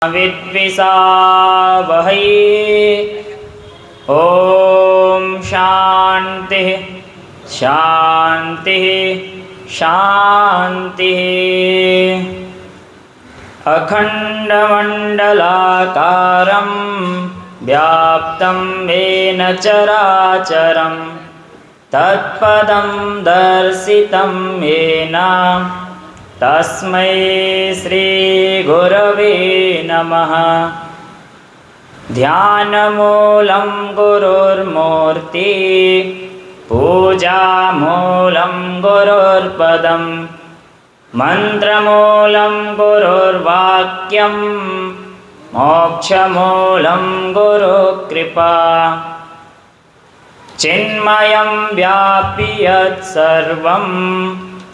विद्विषावहै। ॐ शान्तिः शान्तिः शान्तिः। अखण्डमण्डलाकारं व्याप्तं येन चराचरं तत्पदं दर्शितं येन तस्मै श्रीगुरवे नमः। ध्यानमूलं गुरुर्मूर्ति पूजामूलं गुरुर्पदं मन्त्रमूलं गुरुर्वाक्यं मोक्षमूलं गुरुकृपा। चिन्मयं व्यापि यत्सर्वं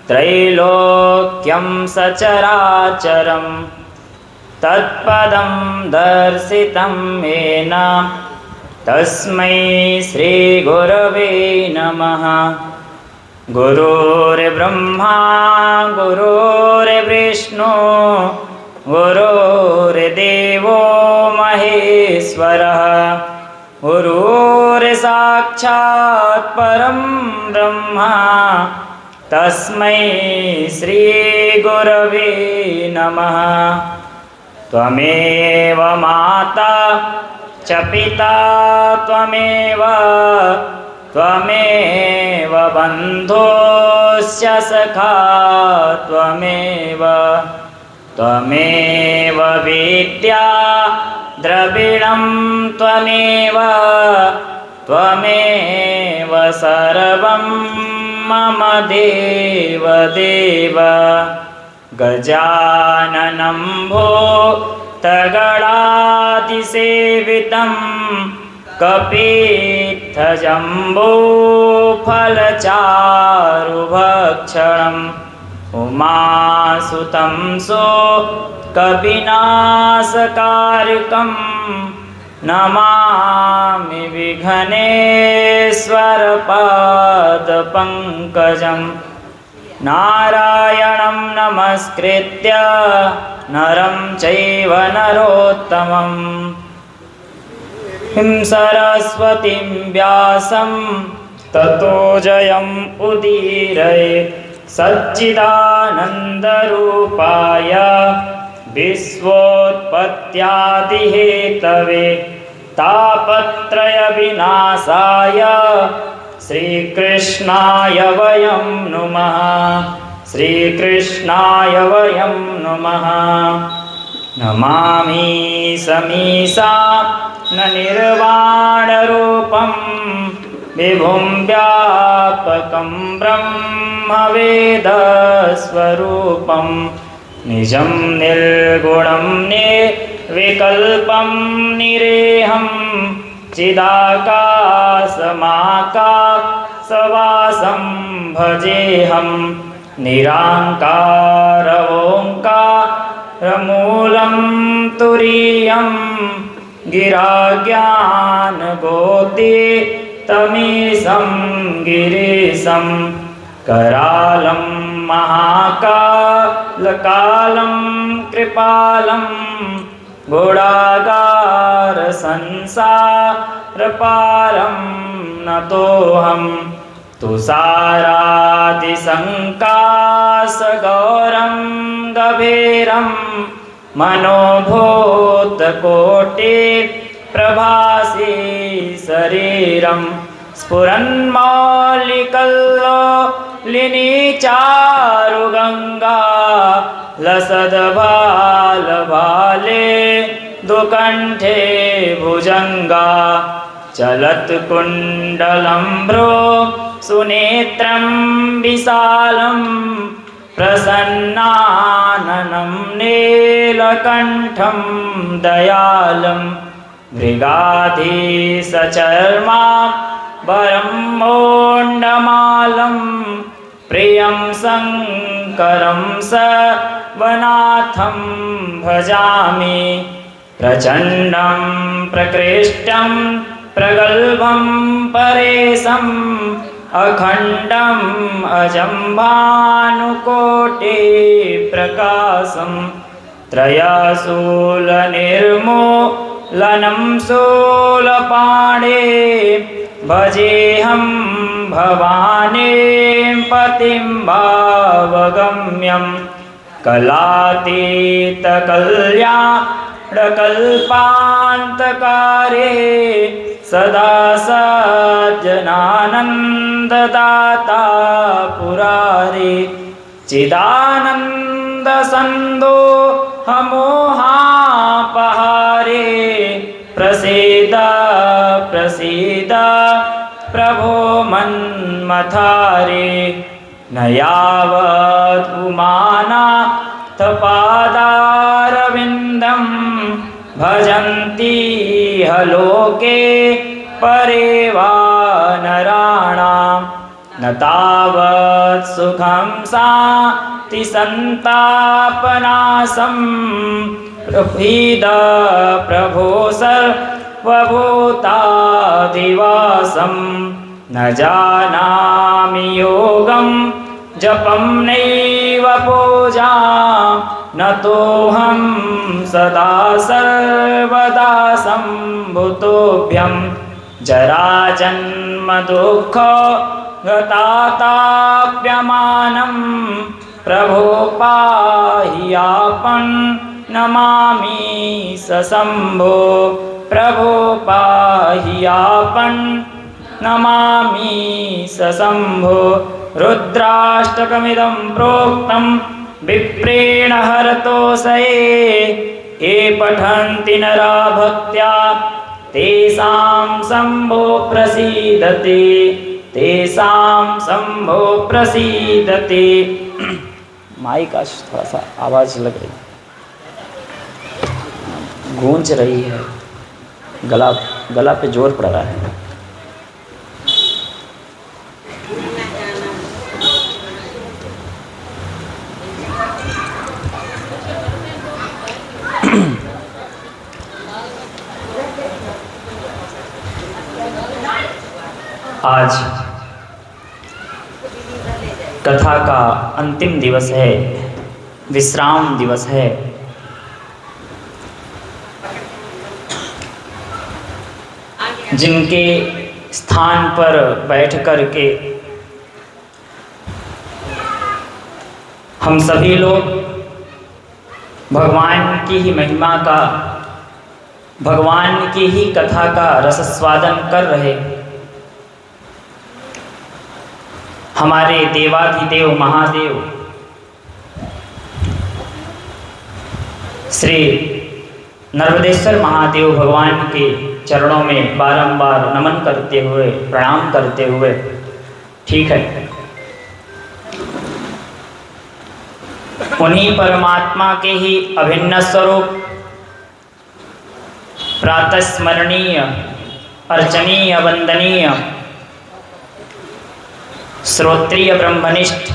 त्रैलोक्यं सचराचरं तत्पदं दर्शितं येन तस्मै श्रीगुरवे नमः। गुरुर्ब्रह्मा गुरुर्विष्णु गुरुर्देवो महेश्वरः गुरुर्साक्षात् परं ब्रह्म तस्मै श्रीगुरवे नमः। त्वमेव माता च पिता त्वमेव बन्धुश्च सखा त्वमेव विद्या द्रविणं त्वमेव सर्वं मम देवदेव। गजाननं भूतगणातिसेवितं कपित्थजम्बूफलचारुभक्षणम् उमासुतं कपिनाशकारकं नमामि विघ्नेश्वरपादपङ्कजं। नारायणं नमस्कृत्य नरं चैव नरोत्तमं सरस्वतीं व्यासं ततो जयम् उदीरयेत्। सच्चिदानन्दरूपाय विश्वोत्पत्त्यादिहेतवे तापत्रयविनाशाय श्रीकृष्णाय वयं नुमः। श्रीकृष्णाय वयं नुमः। नमामि समीसा न निर्वाणरूपं विभुं व्यापकं ब्रह्मवेदस्वरूपं निजं निर्गुणं निर्विकल्पं निरेहं चिदाकाशमाकाशवासं भजेऽहं। निराकार ओङ्कारमूलं तुरीयं गिराज्ञानगोतीतमीशं गिरीशं करालं महाकालकालं कृपालं गुणागारसंसारपारं नतोऽहं। तुषारादिसङ्काशगौरं गभीरं मनोभूतकोटिप्रभासी शरीरं स्फुरन्मौलिकल्लोलिनी चारुगङ्गा लसद्भालभाले दुकण्ठे भुजङ्गा। चलत्कुण्डलम्भ्रो सुनेत्रं विशालं प्रसन्नाननं नीलकण्ठं दयालं। मृगाधीशचर्माम्बरं मोण्डमालं प्रियं शङ्करं सर्वनाथं भजामि। प्रचण्डं प्रकृष्टं प्रगल्भं परेशं अखण्डम् अजं भानुकोटिप्रकाशं त्रयशूलनिर्मूलनं शूलपाणे भजेऽहं भवानी पतिं भावगम्यं कलातीतकल्याणकल्पान्तकारे सदा सज्जनानन्ददाता पुरारे चिदानन्दसन्दोहमोहापहारे प्रसीद प्रसीद प्रभो मन्मथारे न यावत् उमानाथपादारविन्दं भजन्ति ह लोके परे वा नराणां न तावत् सुखं शान्तिसन्तापनाशं प्रसीद प्रभो सर्वभूताधिवासं न जानामि योगं जपं नैव पूजां न तोऽहं सदा सर्वदा सम्भुतोऽभ्यं जराजन्मदुःख गताताप्यमानं प्रभो पाहि आपन्नमामि सशम्भो प्रभो पाहि आपन्नमामि सशम्भो रुद्राष्टकमिदं प्रोक्तं विप्रेण हरतोषये ये पठन्ति नरा भक्त्या तेषां शम्भो प्रसीदते तेषां शम्भो प्रसीदते। माइक का थोड़ा सा आवाज़ लग रही है, गूंज रही है, गला पे जोर पड़ रहा है। आज कथा का अंतिम दिवस है, विश्राम दिवस है। जिनके स्थान पर बैठ कर के हम सभी लोग भगवान की ही महिमा का, भगवान की ही कथा का रसस्वादन कर रहे, हमारे देवाधिदेव महादेव श्री नर्मदेश्वर महादेव भगवान के चरणों में बारंबार नमन करते हुए, प्रणाम करते हुए, ठीक है, उन्हीं परमात्मा के ही अभिन्न स्वरूप प्रातः स्मरणीय, अर्चनीय, वंदनीय, श्रोत्रिय, ब्रह्मनिष्ठ,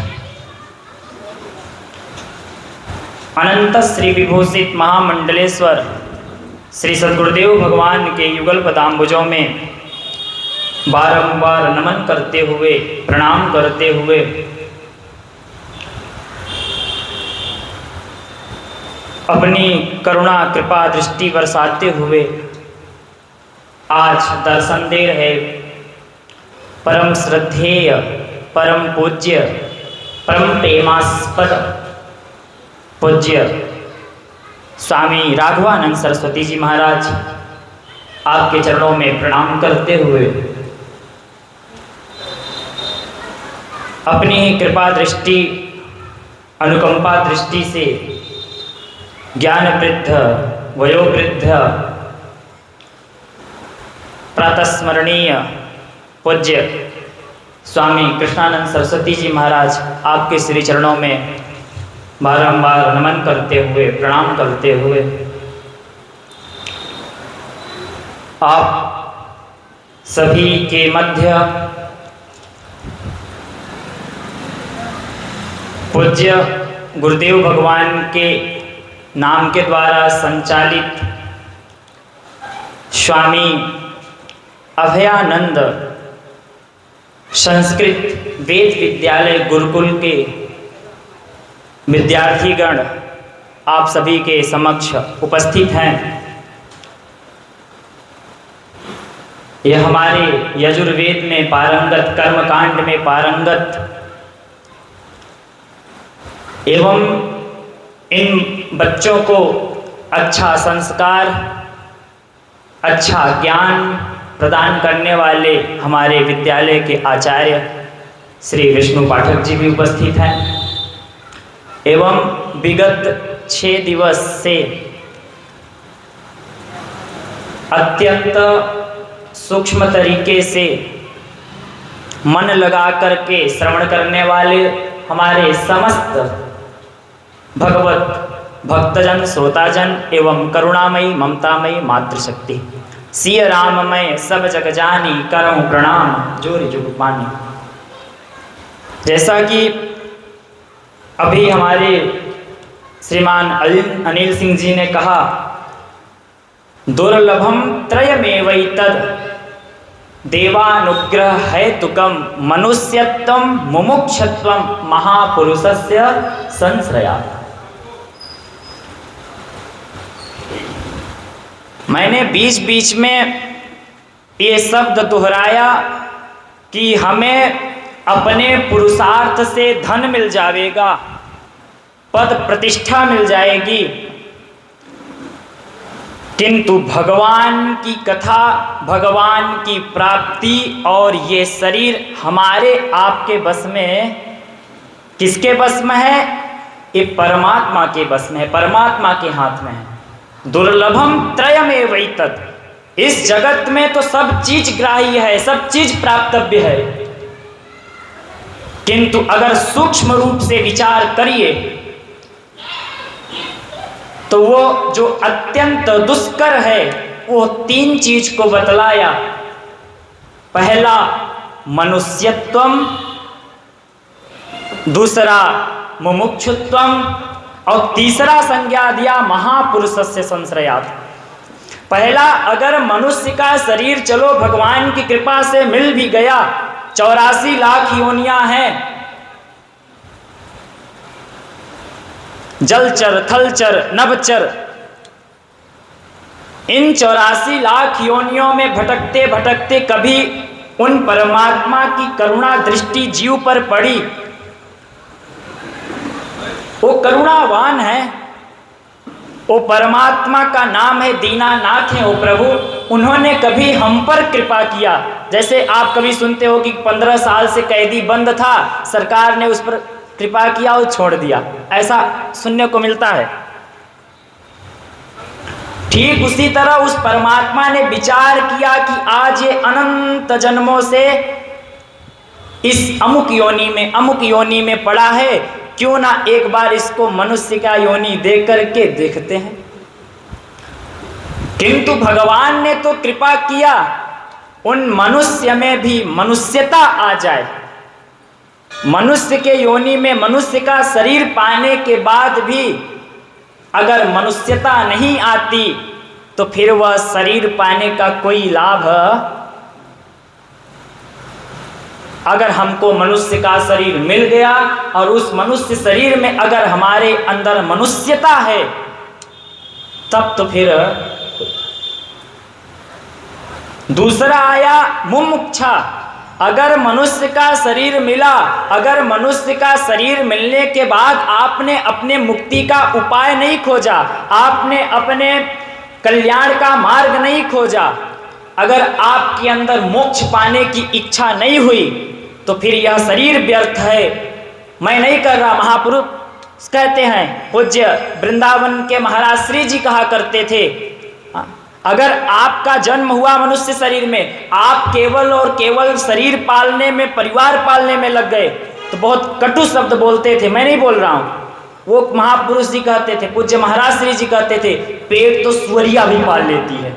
अनंत श्री विभूषित महामंडलेश्वर श्री सद्गुरुदेव भगवान के युगल पदाम्बुजों में बारंबार नमन करते हुए, प्रणाम करते हुए अपनी करुणा कृपा दृष्टि बरसाते हुए आज दर्शन दे रहे परम श्रद्धेय, परम पूज्य, परम प्रेमास्पद पूज्य स्वामी राघवानंद सरस्वती जी महाराज, आपके चरणों में प्रणाम करते हुए अपनी ही कृपा दृष्टि, अनुकंपा दृष्टि से ज्ञान वृद्ध, वयोवृद्ध, प्रातस्मरणीय पूज्य स्वामी कृष्णानंद सरस्वती जी महाराज, आपके श्री चरणों में बारंबार नमन करते हुए, प्रणाम करते हुए आप सभी के मध्य पूज्य गुरुदेव भगवान के नाम के द्वारा संचालित स्वामी अभयानंद संस्कृत वेद विद्यालय गुरुकुल के विद्यार्थीगण आप सभी के समक्ष उपस्थित हैं। यह हमारे यजुर्वेद में पारंगत, कर्मकांड में पारंगत एवं इन बच्चों को अच्छा संस्कार, अच्छा ज्ञान प्रदान करने वाले हमारे विद्यालय के आचार्य श्री विष्णु पाठक जी भी उपस्थित हैं एवं विगत 6 दिवस से अत्यंत सूक्ष्म तरीके से मन लगा करके श्रवण करने वाले हमारे समस्त भगवत भक्तजन, श्रोताजन एवं करुणामयी ममतामयी मातृशक्ति सिय राममय सब जग जानी, करऊं प्रणाम जोरि जुग पानी। जैसा कि अभी हमारे श्रीमान अनिल सिंह जी ने कहा, दुर्लभम त्रयमेवैतद् देवानुग्रह हेतुकम मनुष्यत्वम मुमुक्षत्वम महापुरुषस्य संश्रयात्। मैंने बीच बीच में ये शब्द दोहराया कि हमें अपने पुरुषार्थ से धन मिल जाएगा, पद प्रतिष्ठा मिल जाएगी, किंतु भगवान की कथा, भगवान की प्राप्ति और ये शरीर हमारे आपके बस में, किसके बस में है? ये परमात्मा के बस में है, परमात्मा के हाथ में है। दुर्लभम त्रयमेवैतद्। इस जगत में तो सब चीज ग्राह्य है, सब चीज प्राप्तव्य है, किंतु अगर सूक्ष्म रूप से विचार करिए तो वो जो अत्यंत दुष्कर है वो 3 चीज को बतलाया। पहला मनुष्यत्वम, दूसरा मुमुक्षुत्वम और तीसरा संज्ञा दिया महापुरुषस्य संश्रयात्। पहला, अगर मनुष्य का शरीर चलो भगवान की कृपा से मिल भी गया, 84 लाख योनियां हैं, जलचर, थलचर, नभचर, इन 84 लाख योनियों में भटकते भटकते कभी उन परमात्मा की करुणा दृष्टि जीव पर पड़ी। वो करुणावान है, वो परमात्मा का नाम है दीनानाथ है वो प्रभु। उन्होंने कभी हम पर कृपा किया। जैसे आप कभी सुनते हो कि 15 साल से कैदी बंद था, सरकार ने उस पर कृपा किया और छोड़ दिया, ऐसा सुनने को मिलता है। ठीक उसी तरह उस परमात्मा ने विचार किया कि आज ये अनंत जन्मों से इस अमुक योनि में पड़ा है, क्यों ना एक बार इसको मनुष्य का योनि दे करके देखते हैं। किंतु भगवान ने तो कृपा किया उन मनुष्य में भी मनुष्यता आ जाए। मनुष्य के योनि में मनुष्य का शरीर पाने के बाद भी अगर मनुष्यता नहीं आती तो फिर वह शरीर पाने का कोई लाभ। अगर हमको मनुष्य का शरीर मिल गया और उस मनुष्य शरीर में अगर हमारे अंदर मनुष्यता है, तब तो फिर दूसरा आया मुमुक्षा। अगर मनुष्य का शरीर मिला, अगर मनुष्य का शरीर मिलने के बाद आपने अपने मुक्ति का उपाय नहीं खोजा, आपने अपने कल्याण का मार्ग नहीं खोजा, अगर आपके अंदर मोक्ष पाने की इच्छा नहीं हुई, तो फिर यह शरीर व्यर्थ है। मैं नहीं कर रहा, महापुरुष कहते हैं, पूज्य वृंदावन के महाराज श्री जी कहा करते थे, अगर आपका जन्म हुआ मनुष्य शरीर में, आप केवल और केवल शरीर पालने में, परिवार पालने में लग गए, तो बहुत कटु शब्द बोलते थे। मैं नहीं बोल रहा हूं, वो महापुरुष जी कहते थे, पूज्य महाराज श्री जी कहते थे, पेट तो सुअरिया भी पाल लेती है,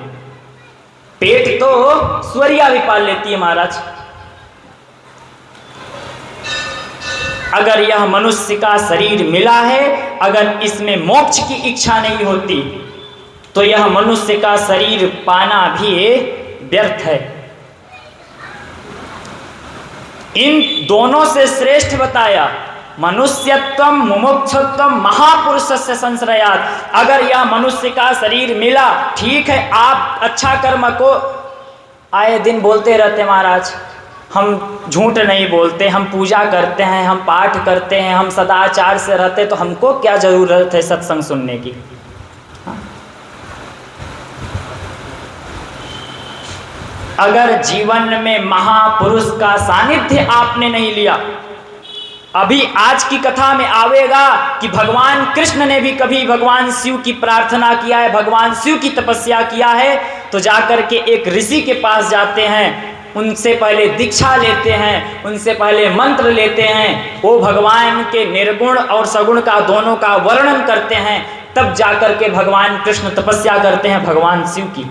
पेट तो सुअरिया भी पाल लेती है महाराज। अगर यह मनुष्य का शरीर मिला है, अगर इसमें मोक्ष की इच्छा नहीं होती, तो यह मनुष्य का शरीर पाना भी व्यर्थ है। इन दोनों से श्रेष्ठ बताया मनुष्यत्वम मुमुक्षुत्वम महापुरुषस्य संश्रयात्। अगर यह मनुष्य का शरीर मिला, ठीक है, आप अच्छा कर्म को आए दिन बोलते रहते महाराज, हम झूठ नहीं बोलते, हम पूजा करते हैं, हम पाठ करते हैं, हम सदाचार से रहते, तो हमको क्या ज़रूरत है सत्संग सुनने की। अगर जीवन में महापुरुष का सानिध्य आपने नहीं लिया, अभी आज की कथा में आवेगा कि भगवान कृष्ण ने भी कभी भगवान शिव की प्रार्थना किया है, भगवान शिव की तपस्या किया है, तो जाकर के एक ऋषि के पास जाते हैं, उनसे पहले दीक्षा लेते हैं, उनसे पहले मंत्र लेते हैं, वो भगवान के निर्गुण और सगुण का दोनों का वर्णन करते हैं, तब जाकर के भगवान कृष्ण तपस्या करते हैं भगवान शिव की।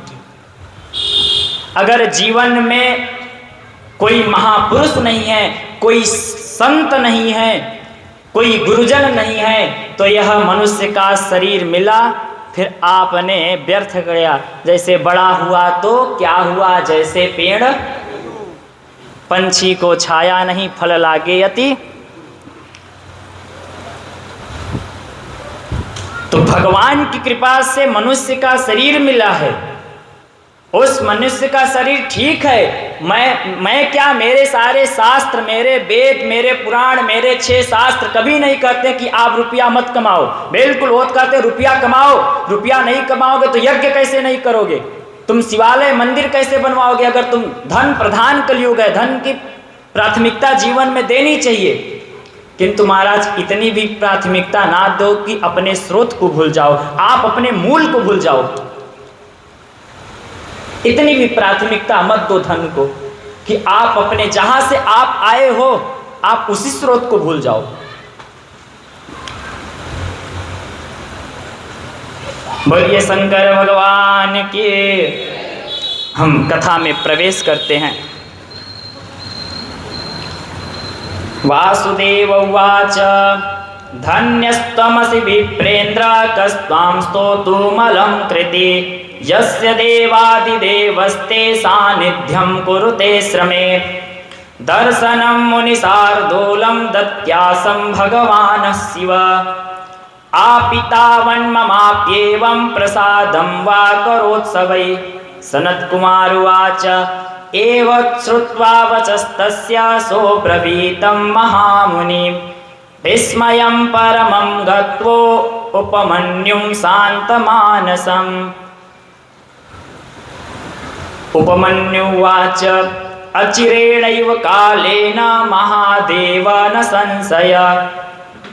अगर जीवन में कोई महापुरुष नहीं है, कोई संत नहीं है, कोई गुरुजन नहीं है, तो यह मनुष्य का शरीर मिला फिर आपने व्यर्थ किया। जैसे बड़ा हुआ तो क्या हुआ, जैसे पेड़ पंछी को छाया नहीं फल लागे यति। तो भगवान की कृपा से मनुष्य का शरीर मिला है, उस मनुष्य का शरीर ठीक है। मैं क्या, मेरे सारे शास्त्र, मेरे वेद, मेरे पुराण, मेरे 6 शास्त्र कभी नहीं कहते कि आप रुपया मत कमाओ। बिल्कुल वो कहते रुपया कमाओ, रुपया नहीं कमाओगे तो यज्ञ कैसे नहीं करोगे, तुम शिवालय मंदिर कैसे बनवाओगे। अगर तुम धन प्रधान कलयुग है, धन की प्राथमिकता जीवन में देनी चाहिए, किंतु महाराज इतनी भी प्राथमिकता ना दो कि अपने स्रोत को भूल जाओ, आप अपने मूल को भूल जाओ। इतनी भी प्राथमिकता मत दो धन को कि आप अपने जहां से आप आए हो आप उसी स्रोत को भूल जाओ। बोलिए शंकर भगवान की। हम कथा में प्रवेश करते हैं। वासुदेव उवाच धन्यस्त्वमसि विप्रेन्द्र कस्त्वां स्तोतुमलं कृते यस्य देवादिदेवस्ते सानिध्यं कुरुते श्रमे दर्शनं मुनिशार्दूलं दत्यासं भगवान् शिव आपितावन्ममाप्येवं प्रसादं वा करोत्सवै। सनत्कुमार उवाच एवत् श्रुत्वा वचस्तस्य सोऽब्रवीतं महामुनि विस्मयं परमं गत्वो उपमन्युं शान्तमानसम्। उपमन्युवाच अचिरेणैव कालेन महादेव न संशय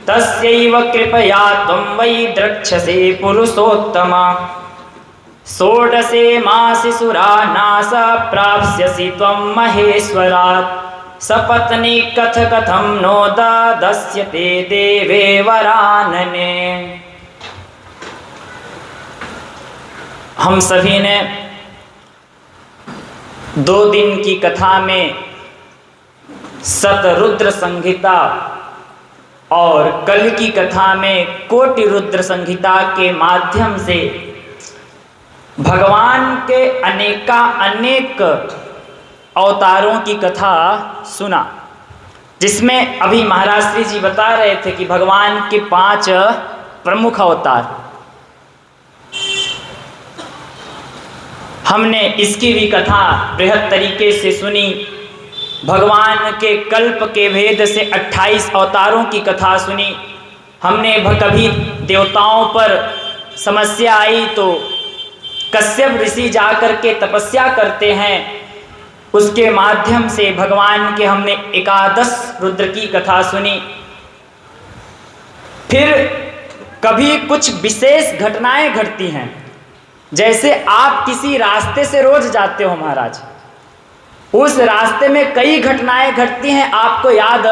तस्यैव कृपया त्वं वै द्रक्ष्यसे पुरुषोत्तम। षोडशे मासि सुरानाश प्राप्स्यसि त्वं महेश्वरात् सपत्नी कथं नो ददस्यते देवे वरानने। हम सभी ने 2 दिन की कथा में शतरुद्र संहिता और कल की कथा में कोटि रुद्र संहिता के माध्यम से भगवान के अनेक अवतारों की कथा सुना, जिसमें अभी महाराज श्री जी बता रहे थे कि भगवान के 5 प्रमुख अवतार। हमने इसकी भी कथा बृहद तरीके से सुनी। भगवान के कल्प के भेद से 28 अवतारों की कथा सुनी हमने। कभी देवताओं पर समस्या आई तो कश्यप ऋषि जाकर के तपस्या करते हैं, उसके माध्यम से भगवान के हमने 11 रुद्र की कथा सुनी। फिर कभी कुछ विशेष घटनाएं घटती हैं, जैसे आप किसी रास्ते से रोज जाते हो महाराज, उस रास्ते में कई घटनाएं घटती हैं, आपको याद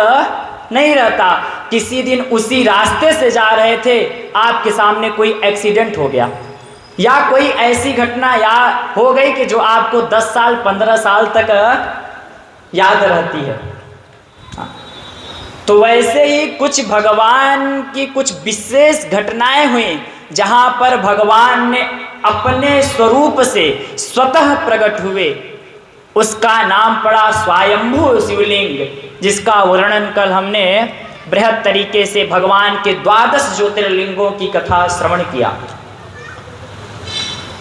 नहीं रहता। किसी दिन उसी रास्ते से जा रहे थे, आपके सामने कोई एक्सीडेंट हो गया या कोई ऐसी घटना याद हो गई कि जो आपको 10 साल 15 साल तक याद रहती है। तो वैसे ही कुछ भगवान की कुछ विशेष घटनाएं हुई जहां पर भगवान ने अपने स्वरूप से स्वतः प्रकट हुए। उसका नाम पड़ा स्वयंभू शिवलिंग, जिसका वर्णन कल हमने बृहद तरीके से भगवान के 12 ज्योतिर्लिंगों की कथा श्रवण किया।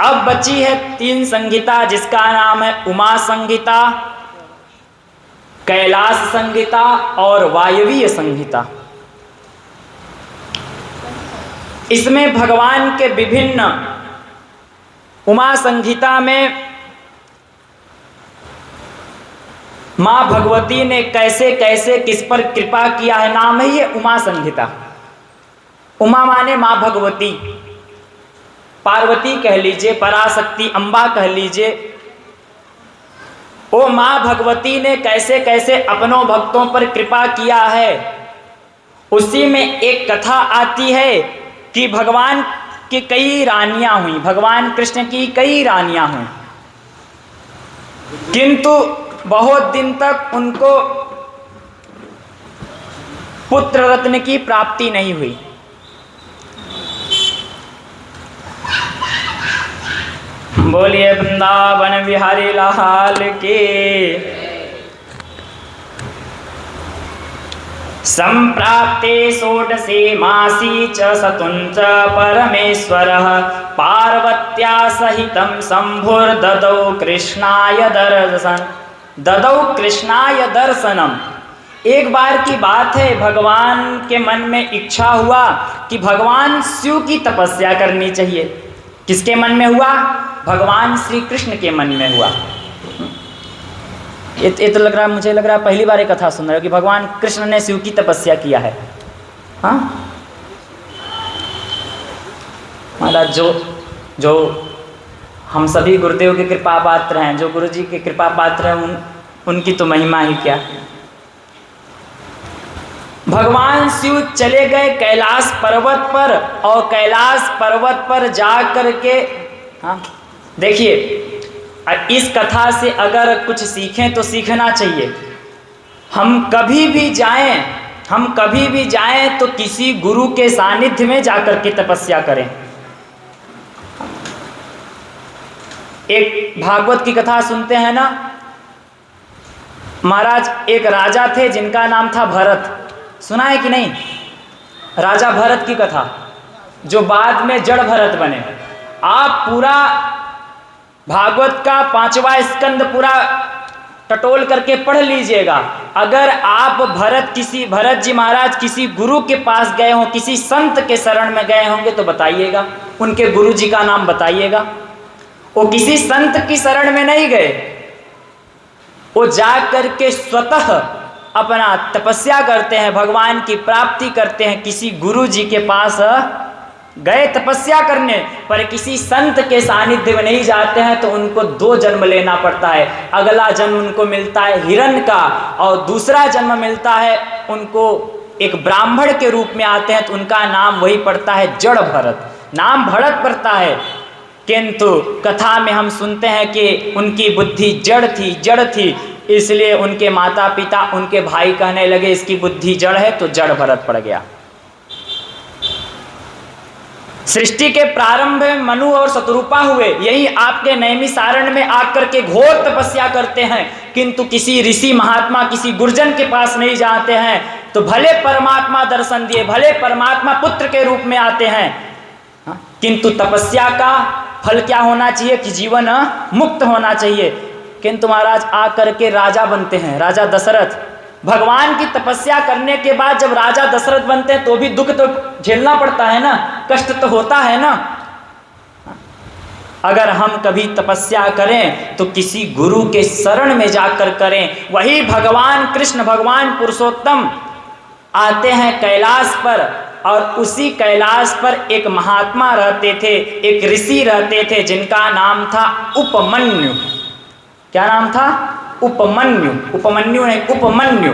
अब बची है 3 संहिता, जिसका नाम है उमा संहिता, कैलाश संहिता और वायवीय संहिता। इसमें भगवान के विभिन्न, उमा संहिता में मां भगवती ने कैसे कैसे किस पर कृपा किया है, नाम है ये उमा संहिता। उमा माने मां भगवती, पार्वती कह लीजिए, पराशक्ति, अंबा कह लीजिए। ओ मां भगवती ने कैसे कैसे अपनों भक्तों पर कृपा किया है, उसी में एक कथा आती है कि भगवान की कई रानियां हुई, भगवान कृष्ण की कई रानियां हुई, किंतु बहुत दिन तक उनको पुत्र रत्न की प्राप्ति नहीं हुई। बोलिए वृंदावन बिहारी लाल के। संप्राप्ते षोडशे मासी च सतुंच परमेश्वरः पार्वत्या सहितं शंभुर्ददौ कृष्णाय दर्शनम। एक बार की बात है, भगवान के मन में इच्छा हुआ कि भगवान शिव की तपस्या करनी चाहिए। किसके मन में हुआ? भगवान श्री कृष्ण के मन में हुआ। ये तो लग रहा, मुझे लग रहा पहली बार एक कथा सुन रहे हो कि भगवान कृष्ण ने शिव की तपस्या किया है। हाँ महाराज, जो हम सभी गुरुदेव के कृपा पात्र हैं, जो गुरु जी के कृपा पात्र हैं, उनकी तो महिमा ही क्या। भगवान शिव चले गए कैलाश पर्वत पर, और कैलाश पर्वत पर जा करके, हाँ देखिए, इस कथा से अगर कुछ सीखें तो सीखना चाहिए। हम कभी भी जाएं तो किसी गुरु के सानिध्य में जाकर के तपस्या करें। एक भागवत की कथा सुनते हैं ना महाराज, एक राजा थे जिनका नाम था भरत। सुना है कि नहीं? राजा भरत की कथा, जो बाद में जड़ भरत बने। आप पूरा भागवत का 5वां स्कंद पूरा टटोल करके पढ़ लीजिएगा। अगर आप भरत जी महाराज किसी गुरु के पास गए हों, किसी संत के शरण में गए होंगे तो बताइएगा, उनके गुरु जी का नाम बताइएगा। वो किसी संत की शरण में नहीं गए, वो जा करके स्वतः अपना तपस्या करते हैं, भगवान की प्राप्ति करते हैं। किसी गुरु जी के पास गए तपस्या करने, पर किसी संत के सानिध्य में नहीं जाते हैं तो उनको 2 जन्म लेना पड़ता है। अगला जन्म उनको मिलता है हिरण का, और दूसरा जन्म मिलता है उनको एक ब्राह्मण के रूप में आते हैं, तो उनका नाम वही पड़ता है जड़ भरत। नाम भरत पड़ता है, किंतु कथा में हम सुनते हैं कि उनकी बुद्धि जड़ थी, इसलिए उनके माता पिता, उनके भाई कहने लगे इसकी बुद्धि जड़ है, तो जड़ भरत पड़ गया। सृष्टि के प्रारंभ में मनु और शतरूपा हुए, यही आपके नैमिसारण में आकर के घोर तपस्या करते हैं, किंतु किसी ऋषि महात्मा, किसी गुरजन के पास नहीं जाते हैं, तो भले परमात्मा दर्शन दिए, भले परमात्मा पुत्र के रूप में आते हैं, किंतु तपस्या का फल क्या होना चाहिए कि जीवन मुक्त होना चाहिए। किंतु महाराज आकर के राजा बनते हैं, राजा दशरथ। भगवान की तपस्या करने के बाद जब राजा दशरथ बनते हैं तो भी दुख तो झेलना पड़ता है ना, कष्ट तो होता है ना। अगर हम कभी तपस्या करें तो किसी गुरु के शरण में जाकर करें। वही भगवान कृष्ण, भगवान पुरुषोत्तम आते हैं कैलाश पर, और उसी कैलाश पर एक महात्मा रहते थे, एक ऋषि रहते थे, जिनका नाम था उपमन्यु। क्या नाम था? उपमन्यु नहीं, उपमन्यु।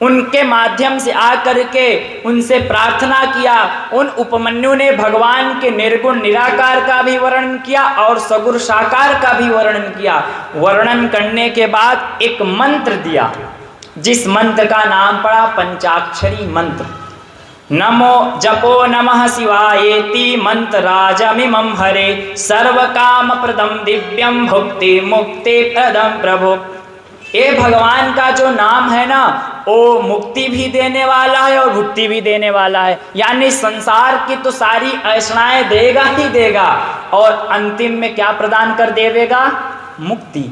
उनके माध्यम से आकर के उनसे प्रार्थना किया। उन उपमन्यु ने भगवान के निर्गुण निराकार का भी वर्णन किया और सगुण साकार का भी वर्णन किया। वर्णन करने के बाद एक मंत्र दिया, जिस मंत्र का नाम पड़ा पंचाक्षरी मंत्र। नमो जपो नमः शिवायेति मंत्रराजमिमं हरे, सर्व काम प्रदम दिव्यम भुक्ति मुक्ति प्रदम प्रभु। ये भगवान का जो नाम है ना, वो मुक्ति भी देने वाला है और भुक्ति भी देने वाला है। यानी संसार की तो सारी ऐषणाएं देगा ही देगा और अंतिम में क्या प्रदान कर देवेगा? मुक्ति।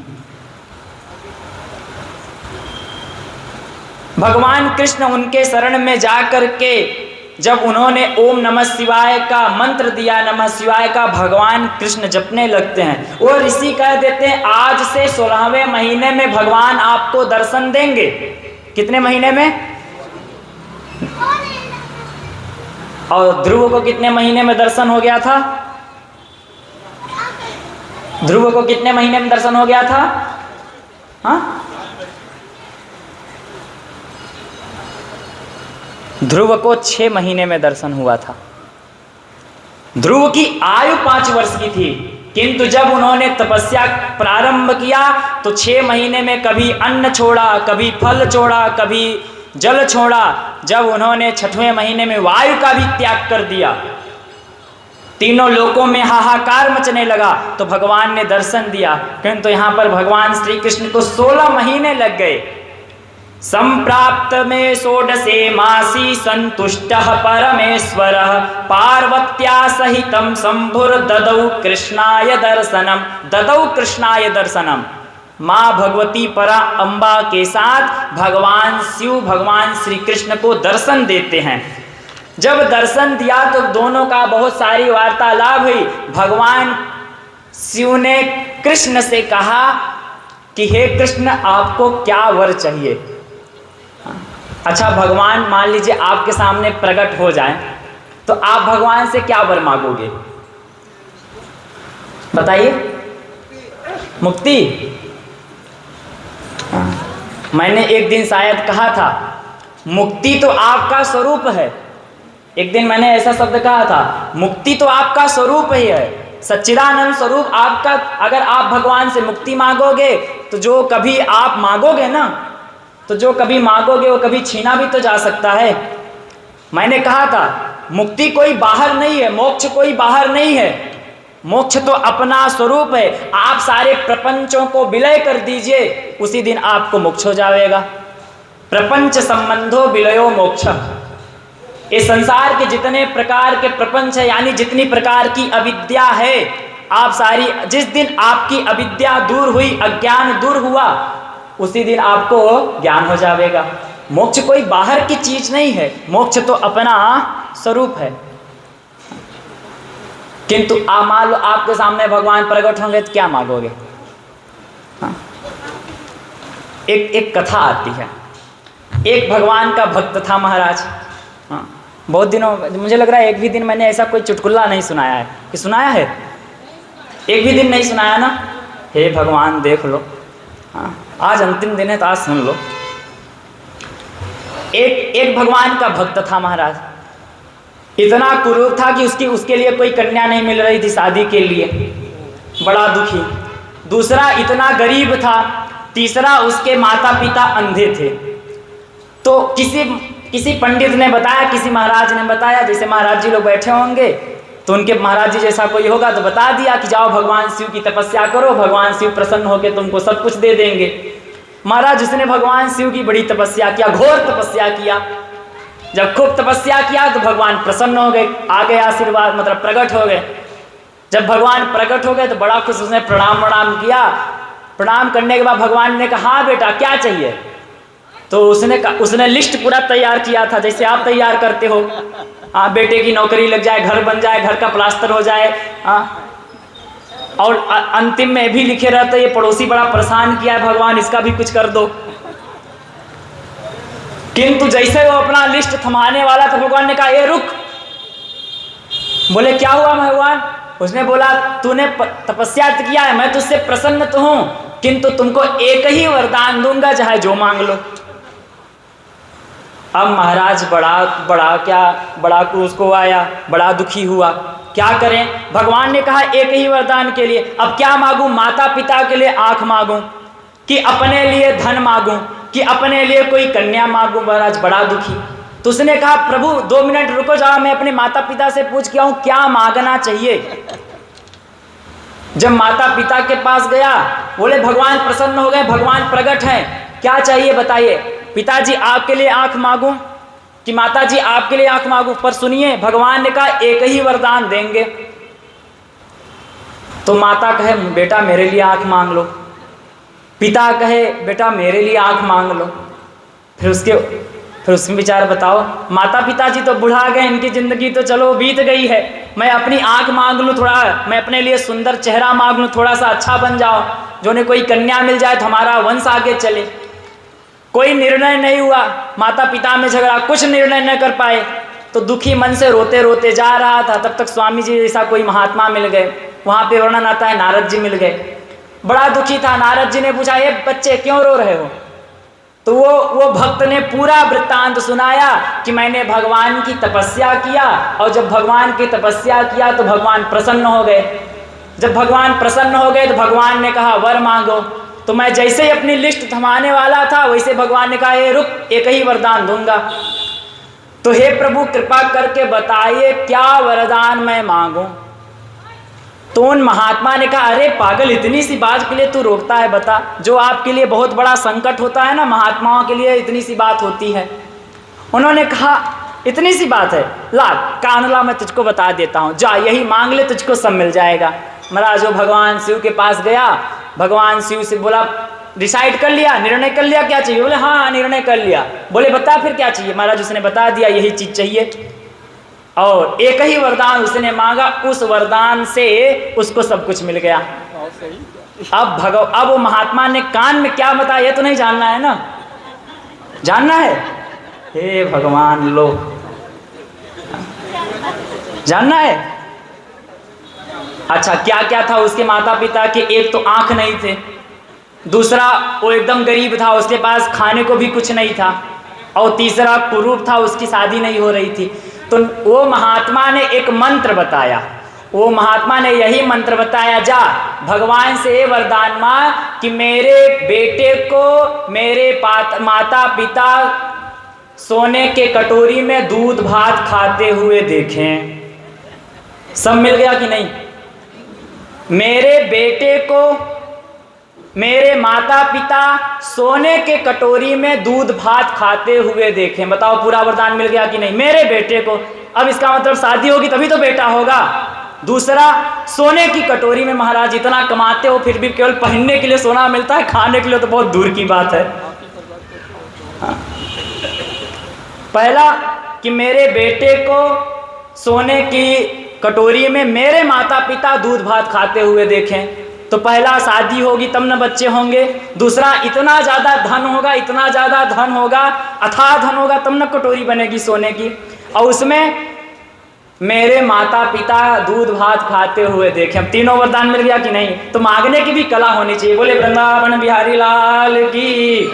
भगवान कृष्ण उनके शरण में जाकर के जब उन्होंने ओम नमः शिवाय का मंत्र दिया, नमः शिवाय का, भगवान कृष्ण जपने लगते हैं। वो ऋषि कह देते हैं आज से 16वें महीने में भगवान आपको दर्शन देंगे। कितने महीने में? और ध्रुव को कितने महीने में दर्शन हो गया था? ध्रुव को कितने महीने में दर्शन हो गया था? हाँ, ध्रुव को 6 महीने में दर्शन हुआ था। ध्रुव की आयु 5 वर्ष की थी, किंतु जब उन्होंने तपस्या प्रारंभ किया तो 6 महीने में कभी अन्न छोड़ा, कभी फल छोड़ा, कभी जल छोड़ा। जब उन्होंने 6वें महीने में वायु का भी त्याग कर दिया, तीनों लोकों में हाहाकार मचने लगा, तो भगवान ने दर्शन दिया। किंतु यहाँ पर भगवान श्री कृष्ण को 16 महीने लग गए। संप्राप्त में 16 मासी संतुष्टः परमेश्वरः पार्वत्या सहितं शंभुर ददौ कृष्णाय दर्शनम। ददौ कृष्णाय दर्शनम, माँ भगवती परा अम्बा के साथ भगवान शिव भगवान श्री कृष्ण को दर्शन देते हैं। जब दर्शन दिया तो दोनों का बहुत सारी वार्तालाप हुई। भगवान शिव ने कृष्ण से कहा कि हे कृष्ण, आपको क्या वर चाहिए? अच्छा, भगवान मान लीजिए आपके सामने प्रकट हो जाए तो आप भगवान से क्या वर मांगोगे? बताइए। मुक्ति। मैंने एक दिन शायद कहा था मुक्ति तो आपका स्वरूप है। एक दिन मैंने ऐसा शब्द कहा था, मुक्ति तो आपका स्वरूप ही है, सच्चिदानंद स्वरूप आपका। अगर आप भगवान से मुक्ति मांगोगे तो जो कभी आप मांगोगे ना, तो जो कभी मांगोगे वो कभी छीना भी तो जा सकता है। मैंने कहा था मुक्ति कोई बाहर नहीं है, मोक्ष कोई बाहर नहीं है, मोक्ष तो अपना स्वरूप है। आप सारे प्रपंचों को विलय कर दीजिए, उसी दिन आपको मोक्ष हो जाएगा। प्रपंच संबंधो विलयो मोक्ष। इस संसार के जितने प्रकार के प्रपंच है, यानी जितनी प्रकार की अविद्या है, आप सारी, जिस दिन आपकी अविद्या दूर हुई, अज्ञान दूर हुआ, उसी दिन आपको ज्ञान हो जाएगा। मोक्ष कोई बाहर की चीज नहीं है, मोक्ष तो अपना स्वरूप है। किंतु मान लो आपके सामने भगवान प्रकट होंगे तो क्या मांगोगे? हाँ? एक कथा आती है। एक भगवान का भक्त था महाराज। हाँ, बहुत दिनों, मुझे लग रहा है एक भी दिन मैंने ऐसा कोई चुटकुला नहीं सुनाया है। कि सुनाया है? एक भी दिन नहीं सुनाया ना? हे भगवान देख लो, हाँ, आज अंतिम दिन है तो आज सुन लो। एक भगवान का भक्त था महाराज। इतना कुरूप था कि उसके लिए कोई कन्या नहीं मिल रही थी शादी के लिए, बड़ा दुखी। दूसरा इतना गरीब था। तीसरा उसके माता पिता अंधे थे। तो किसी पंडित ने बताया, किसी महाराज ने बताया, जैसे महाराज जी लोग बैठे होंगे तो उनके महाराज जी जैसा कोई होगा तो बता दिया कि जाओ भगवान शिव की तपस्या करो, भगवान शिव प्रसन्न होकर तुमको सब कुछ दे देंगे। महाराज उसने भगवान शिव की बड़ी तपस्या किया, घोर तपस्या किया। जब खूब तपस्या किया तो भगवान प्रसन्न हो गए, आ गए आशीर्वाद, मतलब प्रकट हो गए। जब भगवान प्रकट हो गए तो बड़ा खुश, उसने प्रणाम किया। प्रणाम करने के बाद भगवान ने कहा हाँ बेटा क्या चाहिए? तो उसने लिस्ट पूरा तैयार किया था, जैसे आप तैयार करते हो। हाँ, बेटे की नौकरी लग जाए, घर बन जाए, घर का प्लास्टर हो जाए। हाँ, और अंतिम में भी लिखे रहते ये पड़ोसी बड़ा परेशान किया है भगवान, इसका भी कुछ कर दो। किंतु जैसे वो अपना लिस्ट थमाने वाला था भगवान ने कहा ए रुक। बोले क्या हुआ भगवान? उसने बोला तूने तपस्या किया है, मैं तुझसे प्रसन्न तो हूं, किंतु तुमको एक ही वरदान दूंगा, चाहे जो मांग लो। अब महाराज बड़ा उसको आया, बड़ा दुखी हुआ। क्या करें? भगवान ने कहा एक ही वरदान के लिए, अब क्या मांगूं? माता पिता के लिए आंख मांगूं कि अपने लिए धन मांगूं कि अपने लिए कोई कन्या मांगूं? महाराज बड़ा दुखी। तो उसने कहा प्रभु 2 मिनट रुको, जाओ मैं अपने माता पिता से पूछ के आऊं क्या मांगना चाहिए। जब माता पिता के पास गया बोले भगवान प्रसन्न हो गए, भगवान प्रकट हैं, क्या चाहिए बताइए। पिताजी आपके लिए आंख मांगूं कि माताजी आपके लिए आंख मांगूं? पर सुनिए, भगवान ने कहा एक ही वरदान देंगे। तो माता कहे बेटा मेरे लिए आंख मांग लो, पिता कहे बेटा मेरे लिए आंख मांग लो। फिर उसमें विचार बताओ, माता पिताजी तो बुढ़ा गए, इनकी जिंदगी तो चलो बीत गई है, मैं अपनी आंख मांग लूँ थोड़ा, मैं अपने लिए सुंदर चेहरा मांग लूँ, थोड़ा सा अच्छा बन जाओ, जो ने कोई कन्या मिल जाए तो हमारा वंश आगे चले। कोई निर्णय नहीं हुआ, माता पिता में झगड़ा, कुछ निर्णय न कर पाए। तो दुखी मन से रोते रोते जा रहा था, तब तक स्वामी जी जैसा कोई महात्मा मिल गए। वहाँ पे वर्णन आता है नारद जी मिल गए, बड़ा दुखी था। नारद जी ने पूछा, ये बच्चे क्यों रो रहे हो? तो वो भक्त ने पूरा वृत्तांत सुनाया कि मैंने भगवान की तपस्या किया, और जब भगवान की तपस्या किया तो भगवान प्रसन्न हो गए। जब भगवान प्रसन्न हो गए तो भगवान ने कहा वर मांगो। तो मैं जैसे ही अपनी लिस्ट थमाने वाला था, वैसे भगवान ने कहा ये रुक, एक ही वरदान दूंगा। तो हे प्रभु कृपा करके बताइए क्या वरदान मैं मांगूं? तो उन महात्मा ने कहा, अरे पागल, इतनी सी बात के लिए तू रोकता है, बता। जो आपके लिए बहुत बड़ा संकट होता है ना, महात्माओं के लिए इतनी सी बात होती है। उन्होंने कहा इतनी सी बात है, ला कान ला, मैं तुझको बता देता हूँ, जा यही मांग ले, तुझको सब मिल जाएगा। महाराज वो भगवान शिव के पास गया, भगवान शिव से बोला डिसाइड कर लिया, निर्णय कर लिया क्या चाहिए? बोले हाँ निर्णय कर लिया। बोले बता फिर क्या चाहिए? महाराज उसने बता दिया यही चीज चाहिए, और एक ही वरदान उसने मांगा, उस वरदान से उसको सब कुछ मिल गया। अब वो महात्मा ने कान में क्या बताया ये तो नहीं जानना है ना, जानना है? हे भगवान लो, जानना है? अच्छा क्या क्या था उसके माता पिता के? एक तो आंख नहीं थे, दूसरा वो एकदम गरीब था, उसके पास खाने को भी कुछ नहीं था, और तीसरा कुरूप था, उसकी शादी नहीं हो रही थी। तो वो महात्मा ने एक मंत्र बताया, वो महात्मा ने यही मंत्र बताया, जा भगवान से वरदान मांग कि मेरे बेटे को मेरे माता पिता सोने के कटोरी में दूध भात खाते हुए देखें। सब मिल गया कि नहीं? मेरे बेटे को मेरे माता पिता सोने के कटोरी में दूध भात खाते हुए देखें। बताओ पूरा वरदान मिल गया कि नहीं? मेरे बेटे को, अब इसका मतलब शादी होगी तभी तो बेटा होगा। दूसरा, सोने की कटोरी में। महाराज इतना कमाते हो फिर भी केवल पहनने के लिए सोना मिलता है, खाने के लिए तो बहुत दूर की बात है। पहला कि मेरे बेटे को सोने की कटोरी में मेरे माता पिता दूध भात खाते हुए देखें, तो पहला शादी होगी तब न बच्चे होंगे। दूसरा, इतना ज़्यादा धन होगा, इतना ज़्यादा धन होगा, अथाह धन होगा, तब न कटोरी बनेगी सोने की, और उसमें मेरे माता पिता दूध भात खाते हुए देखें। अब तीनों वरदान मिल गया कि नहीं? तो मांगने की भी कला होनी चाहिए। बोले वृंदावन बिहारी लाल की।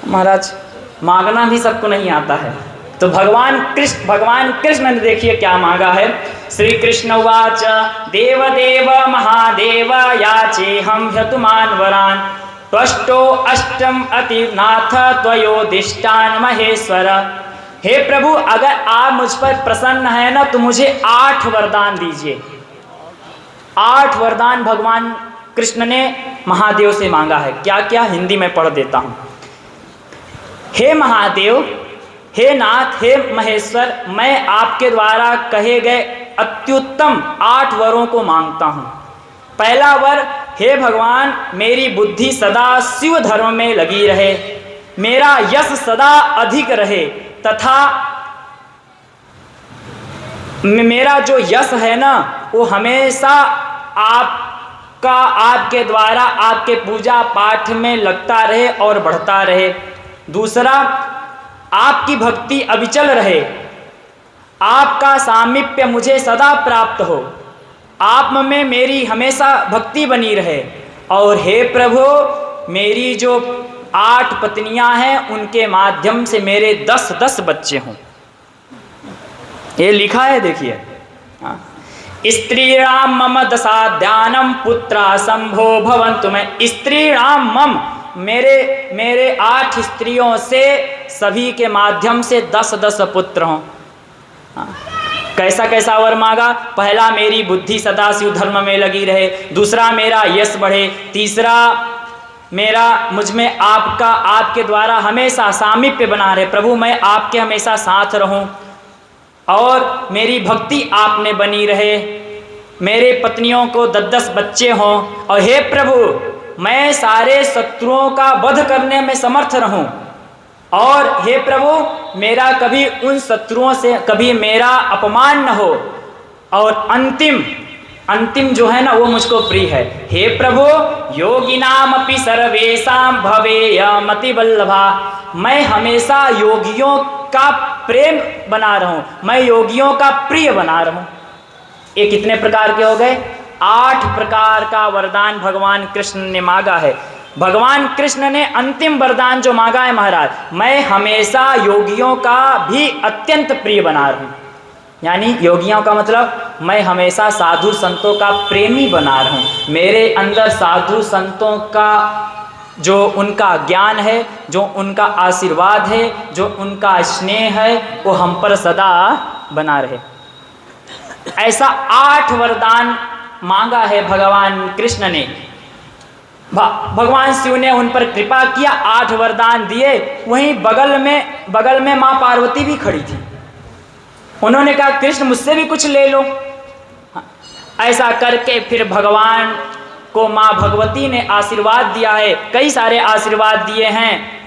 महाराज मांगना भी सबको नहीं आता है। तो भगवान कृष्ण ने देखिए क्या मांगा है। श्री कृष्ण उवाच देव देव महादेव याचे हम ह्यतुमान वरान त्वष्टो अष्टम अतिनाथ त्वयोदिष्टान महेश्वर। हे प्रभु, अगर आप मुझ पर प्रसन्न है ना तो मुझे 8 वरदान दीजिए। 8 वरदान भगवान कृष्ण ने महादेव से मांगा है। क्या क्या? हिंदी में पढ़ देता हूं। हे महादेव, हे नाथ, हे महेश्वर, मैं आपके द्वारा कहे गए अत्युत्तम 8 वरों को मांगता हूँ। पहला वर, हे भगवान मेरी बुद्धि सदा शिव धर्म में लगी रहे, मेरा यश सदा अधिक रहे, तथा मेरा जो यश है ना वो हमेशा आपके द्वारा आपके पूजा पाठ में लगता रहे और बढ़ता रहे। दूसरा, आपकी भक्ति अविचल रहे, आपका सामीप्य मुझे सदा प्राप्त हो, आप में मेरी हमेशा भक्ति बनी रहे। और हे प्रभु, मेरी जो 8 पत्नियां हैं उनके माध्यम से मेरे 10-10 बच्चे हों। ये लिखा है, देखिए। स्त्रीणाम मम दशाध्यानम पुत्रा संभो भवन्तु। मैं स्त्रीणाम मम, मेरे 8 स्त्रियों से सभी के माध्यम से 10-10 पुत्र हों। कैसा कैसा वर मांगा? पहला, मेरी बुद्धि सदा शिव धर्म में लगी रहे। दूसरा, मेरा यश बढ़े। तीसरा, मेरा मुझ में आपका, आपके द्वारा हमेशा सामीप्य बना रहे। प्रभु, मैं आपके हमेशा साथ रहूं और मेरी भक्ति आप में बनी रहे। मेरे पत्नियों को 10-10 बच्चे हों और हे प्रभु, मैं सारे शत्रुओं का वध करने में समर्थ रहूं और हे प्रभु, मेरा कभी उन शत्रुओं से कभी मेरा अपमान न हो और अंतिम जो है ना वो मुझको प्रिय है। हे प्रभु, योगिनाम अपि सर्वेषां भवेयमति वल्लभा। मैं हमेशा योगियों का प्रेम बना रहूं, मैं योगियों का प्रिय बना रहूं। ये कितने प्रकार के हो गए? 8 प्रकार का वरदान भगवान कृष्ण ने मांगा है। भगवान कृष्ण ने अंतिम वरदान जो मांगा है, महाराज, मैं हमेशा योगियों का भी अत्यंत प्रिय बना रहूं। यानी योगियों का मतलब मैं हमेशा साधु संतों का प्रेमी बना रहूं। मेरे अंदर साधु संतों का जो उनका ज्ञान है, जो उनका आशीर्वाद है, जो उनका स्नेह है, वो हम पर सदा बना रहे। ऐसा 8 वरदान मांगा है भगवान कृष्ण ने। भगवान शिव ने उन पर कृपा किया, 8 वरदान दिए। वहीं बगल में माँ पार्वती भी खड़ी थी। उन्होंने कहा, कृष्ण मुझसे भी कुछ ले लो। ऐसा करके फिर भगवान को माँ भगवती ने आशीर्वाद दिया है, कई सारे आशीर्वाद दिए हैं।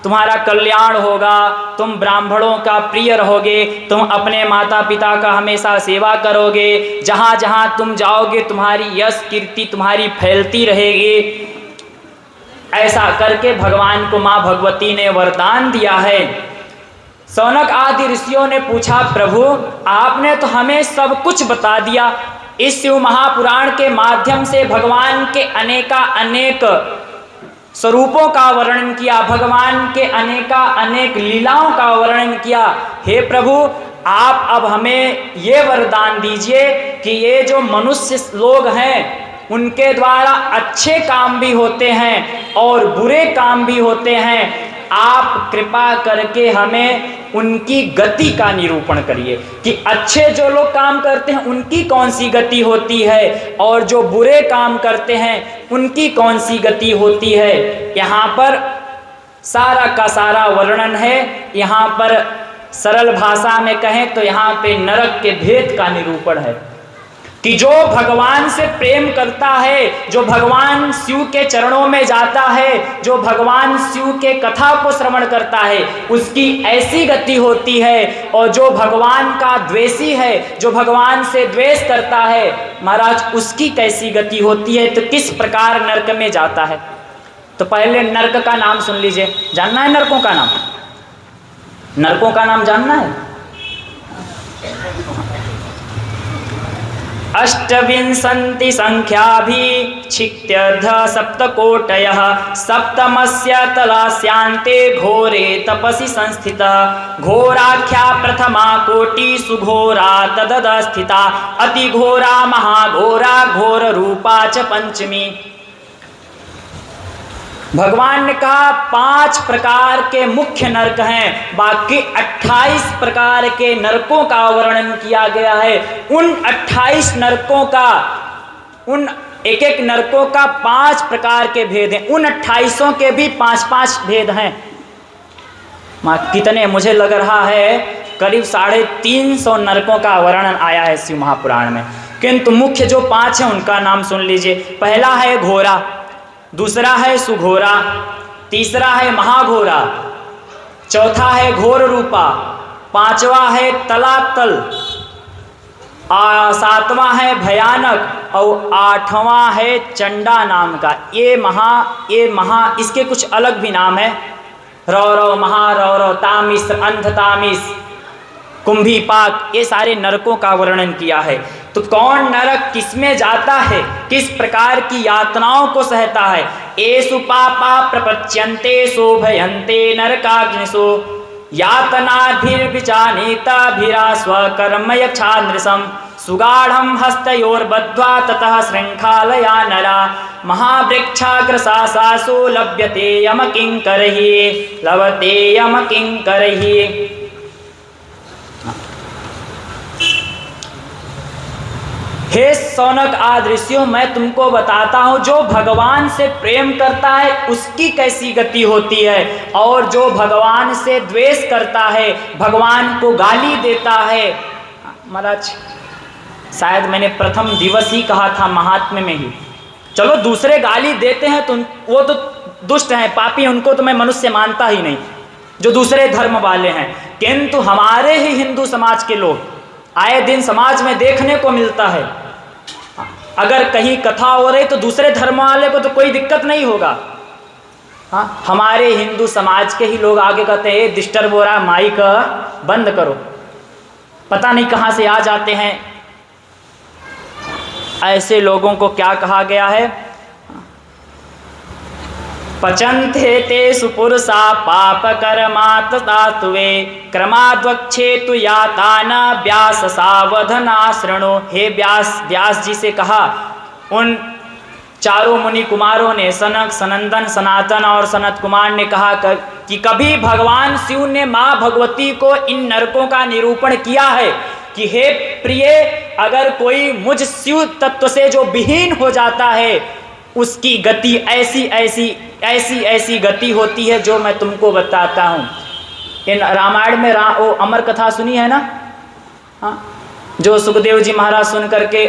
तुम्हारा कल्याण होगा, तुम ब्राह्मणों का प्रिय रहोगे, तुम अपने माता पिता का हमेशा सेवा करोगे, जहाँ जहाँ तुम जाओगे तुम्हारी यश कीर्ति तुम्हारी फैलती रहेगी। ऐसा करके भगवान को माँ भगवती ने वरदान दिया है। सौनक आदि ऋषियों ने पूछा, प्रभु आपने तो हमें सब कुछ बता दिया। इस शिव महापुराण के माध्यम से भगवान के अनेक स्वरूपों का वर्णन किया, भगवान के अनेक लीलाओं का वर्णन किया। हे प्रभु, आप अब हमें ये वरदान दीजिए कि ये जो मनुष्य लोग हैं उनके द्वारा अच्छे काम भी होते हैं और बुरे काम भी होते हैं। आप कृपा करके हमें उनकी गति का निरूपण करिए कि अच्छे जो लोग काम करते हैं उनकी कौन सी गति होती है और जो बुरे काम करते हैं उनकी कौन सी गति होती है। यहाँ पर सारा का सारा वर्णन है। यहाँ पर सरल भाषा में कहें तो यहाँ पे नरक के भेद का निरूपण है कि जो भगवान से प्रेम करता है, जो भगवान शिव के चरणों में जाता है, जो भगवान शिव के कथा को श्रवण करता है, उसकी ऐसी गति होती है। और जो भगवान का द्वेषी है, जो भगवान से द्वेष करता है, महाराज उसकी कैसी गति होती है, तो किस प्रकार नरक में जाता है। तो पहले नरक का नाम सुन लीजिए। जानना है नरकों का नाम? नरकों का नाम जानना है? अष्टविंशति संख्याभिक्षिप्त्यर्ध सप्तकोटयः सप्तमस्य तलास्यान्ते घोरे तपसि संस्थितः घोराख्या प्रथमा कोटि सुघोरा तदद स्थिता अतिघोरा महाघोरा घोर रूपा च पंचमी। भगवान ने कहा 5 प्रकार के मुख्य नरक हैं, बाकी 28 प्रकार के नरकों का वर्णन किया गया है। उन 28 नरकों का, उन एक नरकों का 5 प्रकार के भेद हैं। उन 28 के भी 5-5 भेद हैं। कितने, मुझे लग रहा है करीब 350 नरकों का वर्णन आया है शिव महापुराण में, किंतु मुख्य जो 5 हैं उनका नाम सुन लीजिए। पहला है घोरा, दूसरा है सुघोरा, तीसरा है महाघोरा, चौथा है घोर रूपा, 5वां है तलातल, 7वां है भयानक और 8वां है चंडा नाम का। ये महा इसके कुछ अलग भी नाम है। रौरव, महारौरव, तामिस, अंध तामिस, कुंभीपाक, ये सारे नरकों का वर्णन किया है। तो कौन नरक किसमें जाता है, किस प्रकार की यातनाओं को सहता है। एषु पापा प्रपच्यन्ते शोभयन्ते नरकाग्निषु यातनाभिर्विचानीताभिरा स्वकर्म यक्षानृशं सुगाढ़ं हस्तयोर्बद्ध्वा ततः शृङ्खलया नरा महावृक्षाग्रसासासु लभ्यते यमकिङ्करैः लभते यमकिङ्करैः। हे शौनक आदि ऋषियों, मैं तुमको बताता हूँ जो भगवान से प्रेम करता है उसकी कैसी गति होती है, और जो भगवान से द्वेष करता है, भगवान को गाली देता है। महाराज शायद मैंने प्रथम दिवस ही कहा था महात्म्य में ही, चलो दूसरे गाली देते हैं तो वो तो दुष्ट हैं, पापी, उनको तो मैं मनुष्य मानता ही नहीं, जो दूसरे धर्म वाले हैं। किंतु हमारे ही हिंदू समाज के लोग आए दिन समाज में देखने को मिलता है, अगर कहीं कथा हो रही तो दूसरे धर्म वाले को तो कोई दिक्कत नहीं होगा, हाँ, हमारे हिंदू समाज के ही लोग आगे कहते हैं डिस्टर्ब हो रहा है, माइक बंद करो। पता नहीं कहाँ से आ जाते हैं। ऐसे लोगों को क्या कहा गया है? पचन्ते ते सुपुरुषा पाप कर्मात् तात्वे क्रमाद्वक्षेतु यातान व्यास सावधना शृणु। हे व्यास जी से कहा, उन चारों मुनि कुमारों ने, सनक, सनंदन, सनातन और सनत कुमार ने कहा कि कभी भगवान शिव ने माँ भगवती को इन नरकों का निरूपण किया है कि हे प्रिय, अगर कोई मुझ शिव तत्व से जो विहीन हो जाता है उसकी गति ऐसी गति होती है जो मैं तुमको बताता हूँ। इन रामायण में वो अमर कथा सुनी है ना, हाँ, जो सुखदेव जी महाराज सुन करके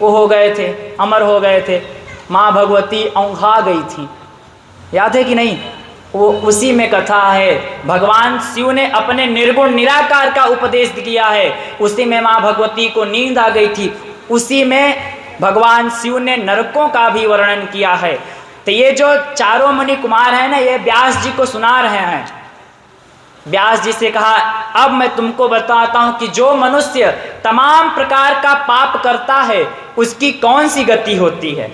वो हो गए थे, अमर हो गए थे, माँ भगवती औंघा गई थी, याद है कि नहीं? वो उसी में कथा है। भगवान शिव ने अपने निर्गुण निराकार का उपदेश किया है, उसी में माँ भगवती को नींद आ गई थी, उसी में भगवान शिव ने नरकों का भी वर्णन किया है। तो ये जो चारों मुनि कुमार हैं ना, ये व्यास जी को सुना रहे हैं। व्यास जी से कहा, अब मैं तुमको बताता हूँ कि जो मनुष्य तमाम प्रकार का पाप करता है उसकी कौन सी गति होती है।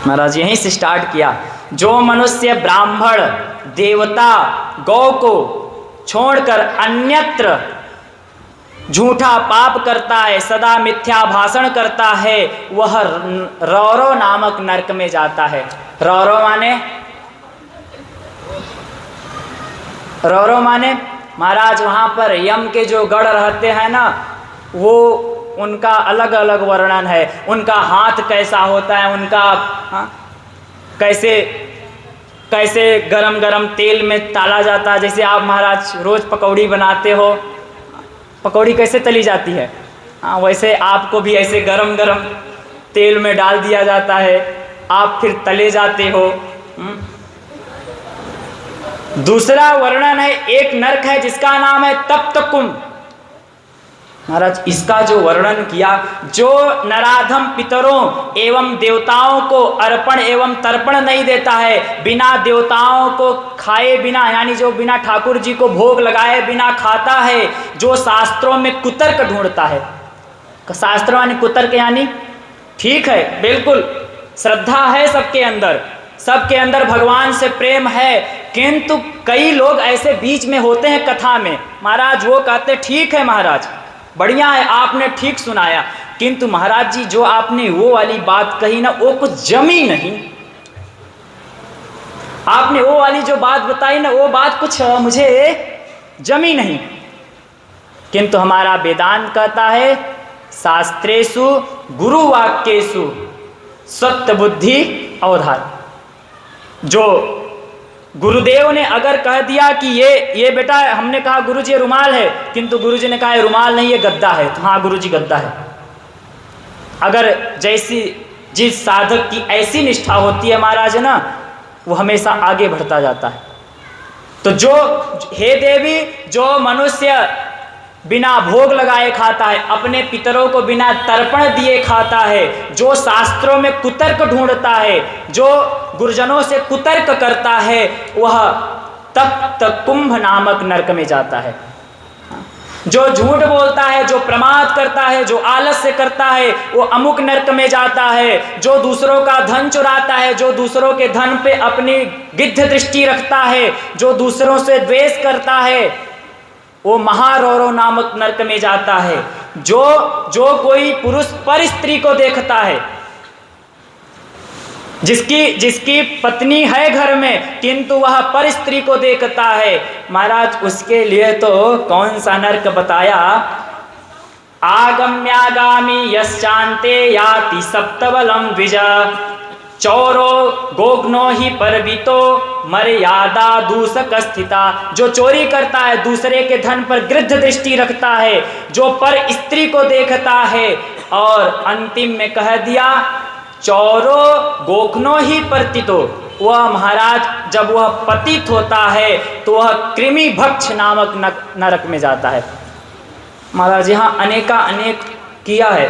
महाराज यहीं से स्टार्ट किया। जो मनुष्य ब्राह्मण, देवता, गौ को छोड़कर अन्यत्र झूठा पाप करता है, सदा मिथ्या भाषण करता है, वह रौरव नामक नरक में जाता है। रौरव माने महाराज वहाँ पर यम के जो गढ़ रहते हैं ना, वो उनका अलग अलग वर्णन है। उनका हाथ कैसा होता है, उनका कैसे गरम गरम तेल में ताला जाता है। जैसे आप महाराज रोज़ पकौड़ी बनाते हो, पकौड़ी कैसे तली जाती है, हाँ, वैसे आपको भी ऐसे गरम गरम तेल में डाल दिया जाता है, आप फिर तले जाते हो। दूसरा वर्णन है, एक नरक है जिसका नाम है तप्त कुंभ। महाराज इसका जो वर्णन किया, जो नराधम पितरों एवं देवताओं को अर्पण एवं तर्पण नहीं देता है, बिना देवताओं को खाए बिना, यानी जो बिना ठाकुर जी को भोग लगाए बिना खाता है, जो शास्त्रों में कुतर्क ढूंढता है। शास्त्रों यानी कुतर्क, यानी ठीक है, बिल्कुल श्रद्धा है सबके अंदर भगवान से प्रेम है, किंतु कई लोग ऐसे बीच में होते हैं कथा में, महाराज वो कहते ठीक है महाराज, बढ़िया है, आपने ठीक सुनाया, किंतु महाराज जी जो आपने वो वाली बात कही ना, वो कुछ जमी नहीं। आपने वो वाली जो बात बताई ना, वो बात कुछ मुझे जमी नहीं। किंतु हमारा वेदांत कहता है, शास्त्रेषु गुरुवाक्येषु सत्य बुद्धि अवधार। जो गुरुदेव ने अगर कह दिया कि ये बेटा, हमने कहा गुरुजी रुमाल है, किंतु गुरुजी ने कहा रुमाल नहीं, ये गद्दा है, तो हाँ गुरुजी गद्दा है। अगर जिस साधक की ऐसी निष्ठा होती है महाराज ना, वो हमेशा आगे बढ़ता जाता है। तो जो हे देवी, जो मनुष्य बिना भोग लगाए खाता है, अपने पितरों को बिना तर्पण दिए खाता है, जो शास्त्रों में कुतर्क ढूंढता है, जो गुरुजनों से कुतर्क करता है, वह तप्त कुंभ नामक नरक में जाता है। जो झूठ बोलता है, जो प्रमाद करता है, जो आलस्य करता है, वो अमुक नरक में जाता है। जो दूसरों का धन चुराता है, जो दूसरों के धन पे अपनी गिद्ध दृष्टि रखता है, जो दूसरों से द्वेष करता है, वो महारौरव नामक नरक में जाता है। जो कोई पुरुष पर स्त्री को देखता है, जिसकी पत्नी है घर में, किंतु वह पर स्त्री को देखता है, महाराज उसके लिए तो कौन सा नरक बताया। आगम्यागामी यश्चान्ते याति सप्तबलं द्विज चौरो गोग्नो ही परवितो मर्यादा दूषक स्थिता। जो चोरी करता है, दूसरे के धन पर गृध्र दृष्टि रखता है, जो पर स्त्री को देखता है, और अंतिम में कह दिया चौरो गोग्नो ही परतितो, वह महाराज जब वह पतित होता है तो वह कृमि भक्ष नामक नरक में जाता है। महाराज यहाँ अनेका अनेक किया है।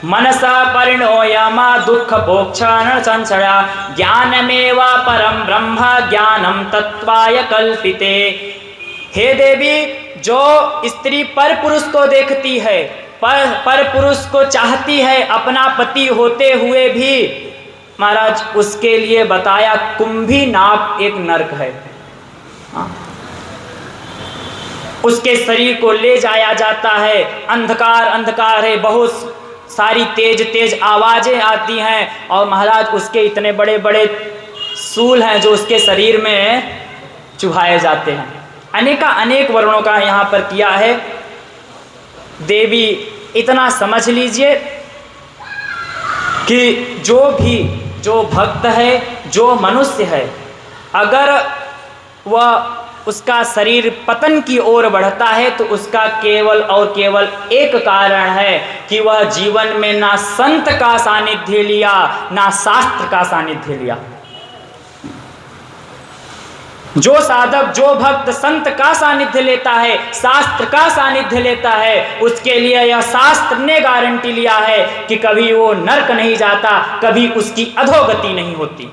मनसा परिणोयमा दुख भोक्षण संशया ज्ञानमेवा परम ब्रह्म ज्ञानम तत्वाय कल्पिते। हे देवी, जो स्त्री पर पुरुष को देखती है, पर पुरुष को चाहती है अपना पति होते हुए भी, महाराज उसके लिए बताया कुंभी नाक एक नरक है। उसके शरीर को ले जाया जाता है, अंधकार अंधकार है, बहुत सारी तेज तेज आवाजें आती हैं, और महाराज उसके इतने बड़े बड़े सूल हैं जो उसके शरीर में चुभाए जाते हैं। अनेका अनेक वर्णों का यहाँ पर किया है। देवी इतना समझ लीजिए कि जो भक्त है, जो मनुष्य है, अगर वह उसका शरीर पतन की ओर बढ़ता है तो उसका केवल और केवल एक कारण है कि वह जीवन में ना संत का सानिध्य लिया, ना शास्त्र का सानिध्य लिया। जो साधक, जो भक्त संत का सानिध्य लेता है, शास्त्र का सानिध्य लेता है, उसके लिए यह शास्त्र ने गारंटी लिया है कि कभी वो नरक नहीं जाता, कभी उसकी अधोगति नहीं होती।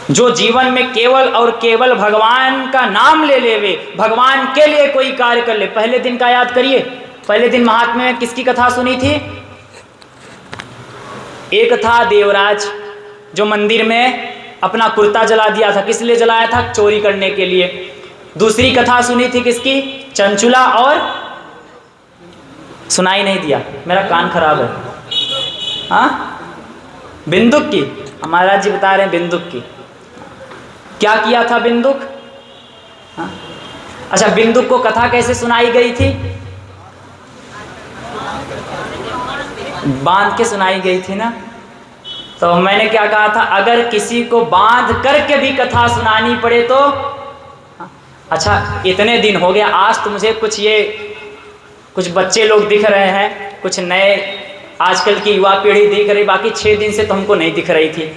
जो जीवन में केवल और केवल भगवान का नाम ले लेवे, भगवान के लिए कोई कार्य कर ले। पहले दिन का याद करिए, पहले दिन महात्म्य में किसकी कथा सुनी थी? एक था देवराज जो मंदिर में अपना कुर्ता जला दिया था। किस लिए जलाया था? चोरी करने के लिए। दूसरी कथा सुनी थी किसकी? चंचुला और सुनाई नहीं दिया, मेरा कान खराब है। हाँ, बिंदुक की। महाराज जी बता रहे हैं बिंदुक की। क्या किया था बिंदुक? हाँ? अच्छा, बिंदुक को कथा कैसे सुनाई गई थी? बांध के सुनाई गई थी ना। तो मैंने क्या कहा था, अगर किसी को बांध करके भी कथा सुनानी पड़े तो अच्छा, इतने दिन हो गया, आज तो मुझे कुछ बच्चे लोग दिख रहे हैं, कुछ नए आजकल की युवा पीढ़ी दिख रही, बाकी 6 दिन से तो हमको नहीं दिख रही थी।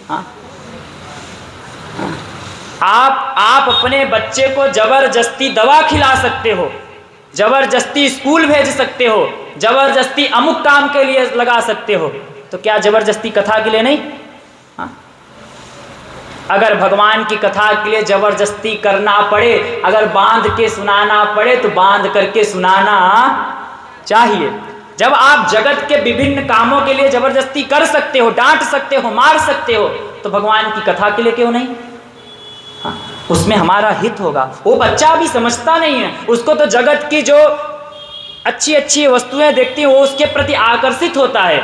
हाँ? आप अपने बच्चे को जबरदस्ती दवा खिला सकते हो, जबरदस्ती स्कूल भेज सकते हो, जबरदस्ती अमुक काम के लिए लगा सकते हो, तो क्या जबरदस्ती कथा के लिए नहीं? हाँ? अगर भगवान की कथा के लिए जबरदस्ती करना पड़े, अगर बांध के सुनाना पड़े तो बांध करके सुनाना चाहिए। जब आप जगत के विभिन्न कामों के लिए जबरदस्ती कर सकते हो, डांट सकते हो, मार सकते हो, तो भगवान की कथा के लिए क्यों नहीं? हाँ, उसमें हमारा हित होगा। वो बच्चा भी समझता नहीं है, उसको तो जगत की जो अच्छी अच्छी वस्तुएं देखती है वो उसके प्रति आकर्षित होता है।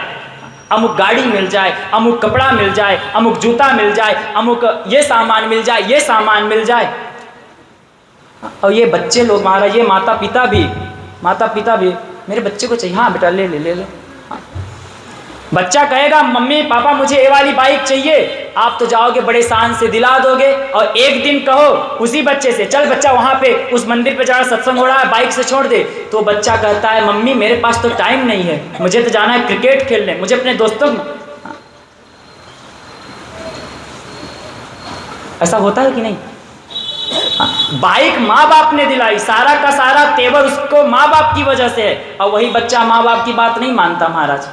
अमुक गाड़ी मिल जाए, अमुक कपड़ा मिल जाए, अमुक जूता मिल जाए, अमुक ये सामान मिल जाए, ये सामान मिल जाए। और ये बच्चे लोग, महाराज, ये माता पिता भी मेरे बच्चे को चाहिए, हाँ बेटा ले ले। हाँ। बच्चा कहेगा मम्मी पापा मुझे ये वाली बाइक चाहिए, आप तो जाओगे बड़े शान से दिला दोगे, और एक दिन कहो उसी बच्चे से, चल बच्चा वहाँ पे उस मंदिर पे जा, सत्संग हो रहा है, बाइक से छोड़ दे, तो बच्चा कहता है मम्मी मेरे पास तो टाइम नहीं है, मुझे तो जाना है क्रिकेट खेलने, मुझे अपने दोस्तों। ऐसा होता है कि नहीं? बाइक माँ बाप ने दिलाई, सारा का सारा तेवर उसको माँ बाप की वजह से है, और वही बच्चा माँ बाप की बात नहीं मानता। महाराज,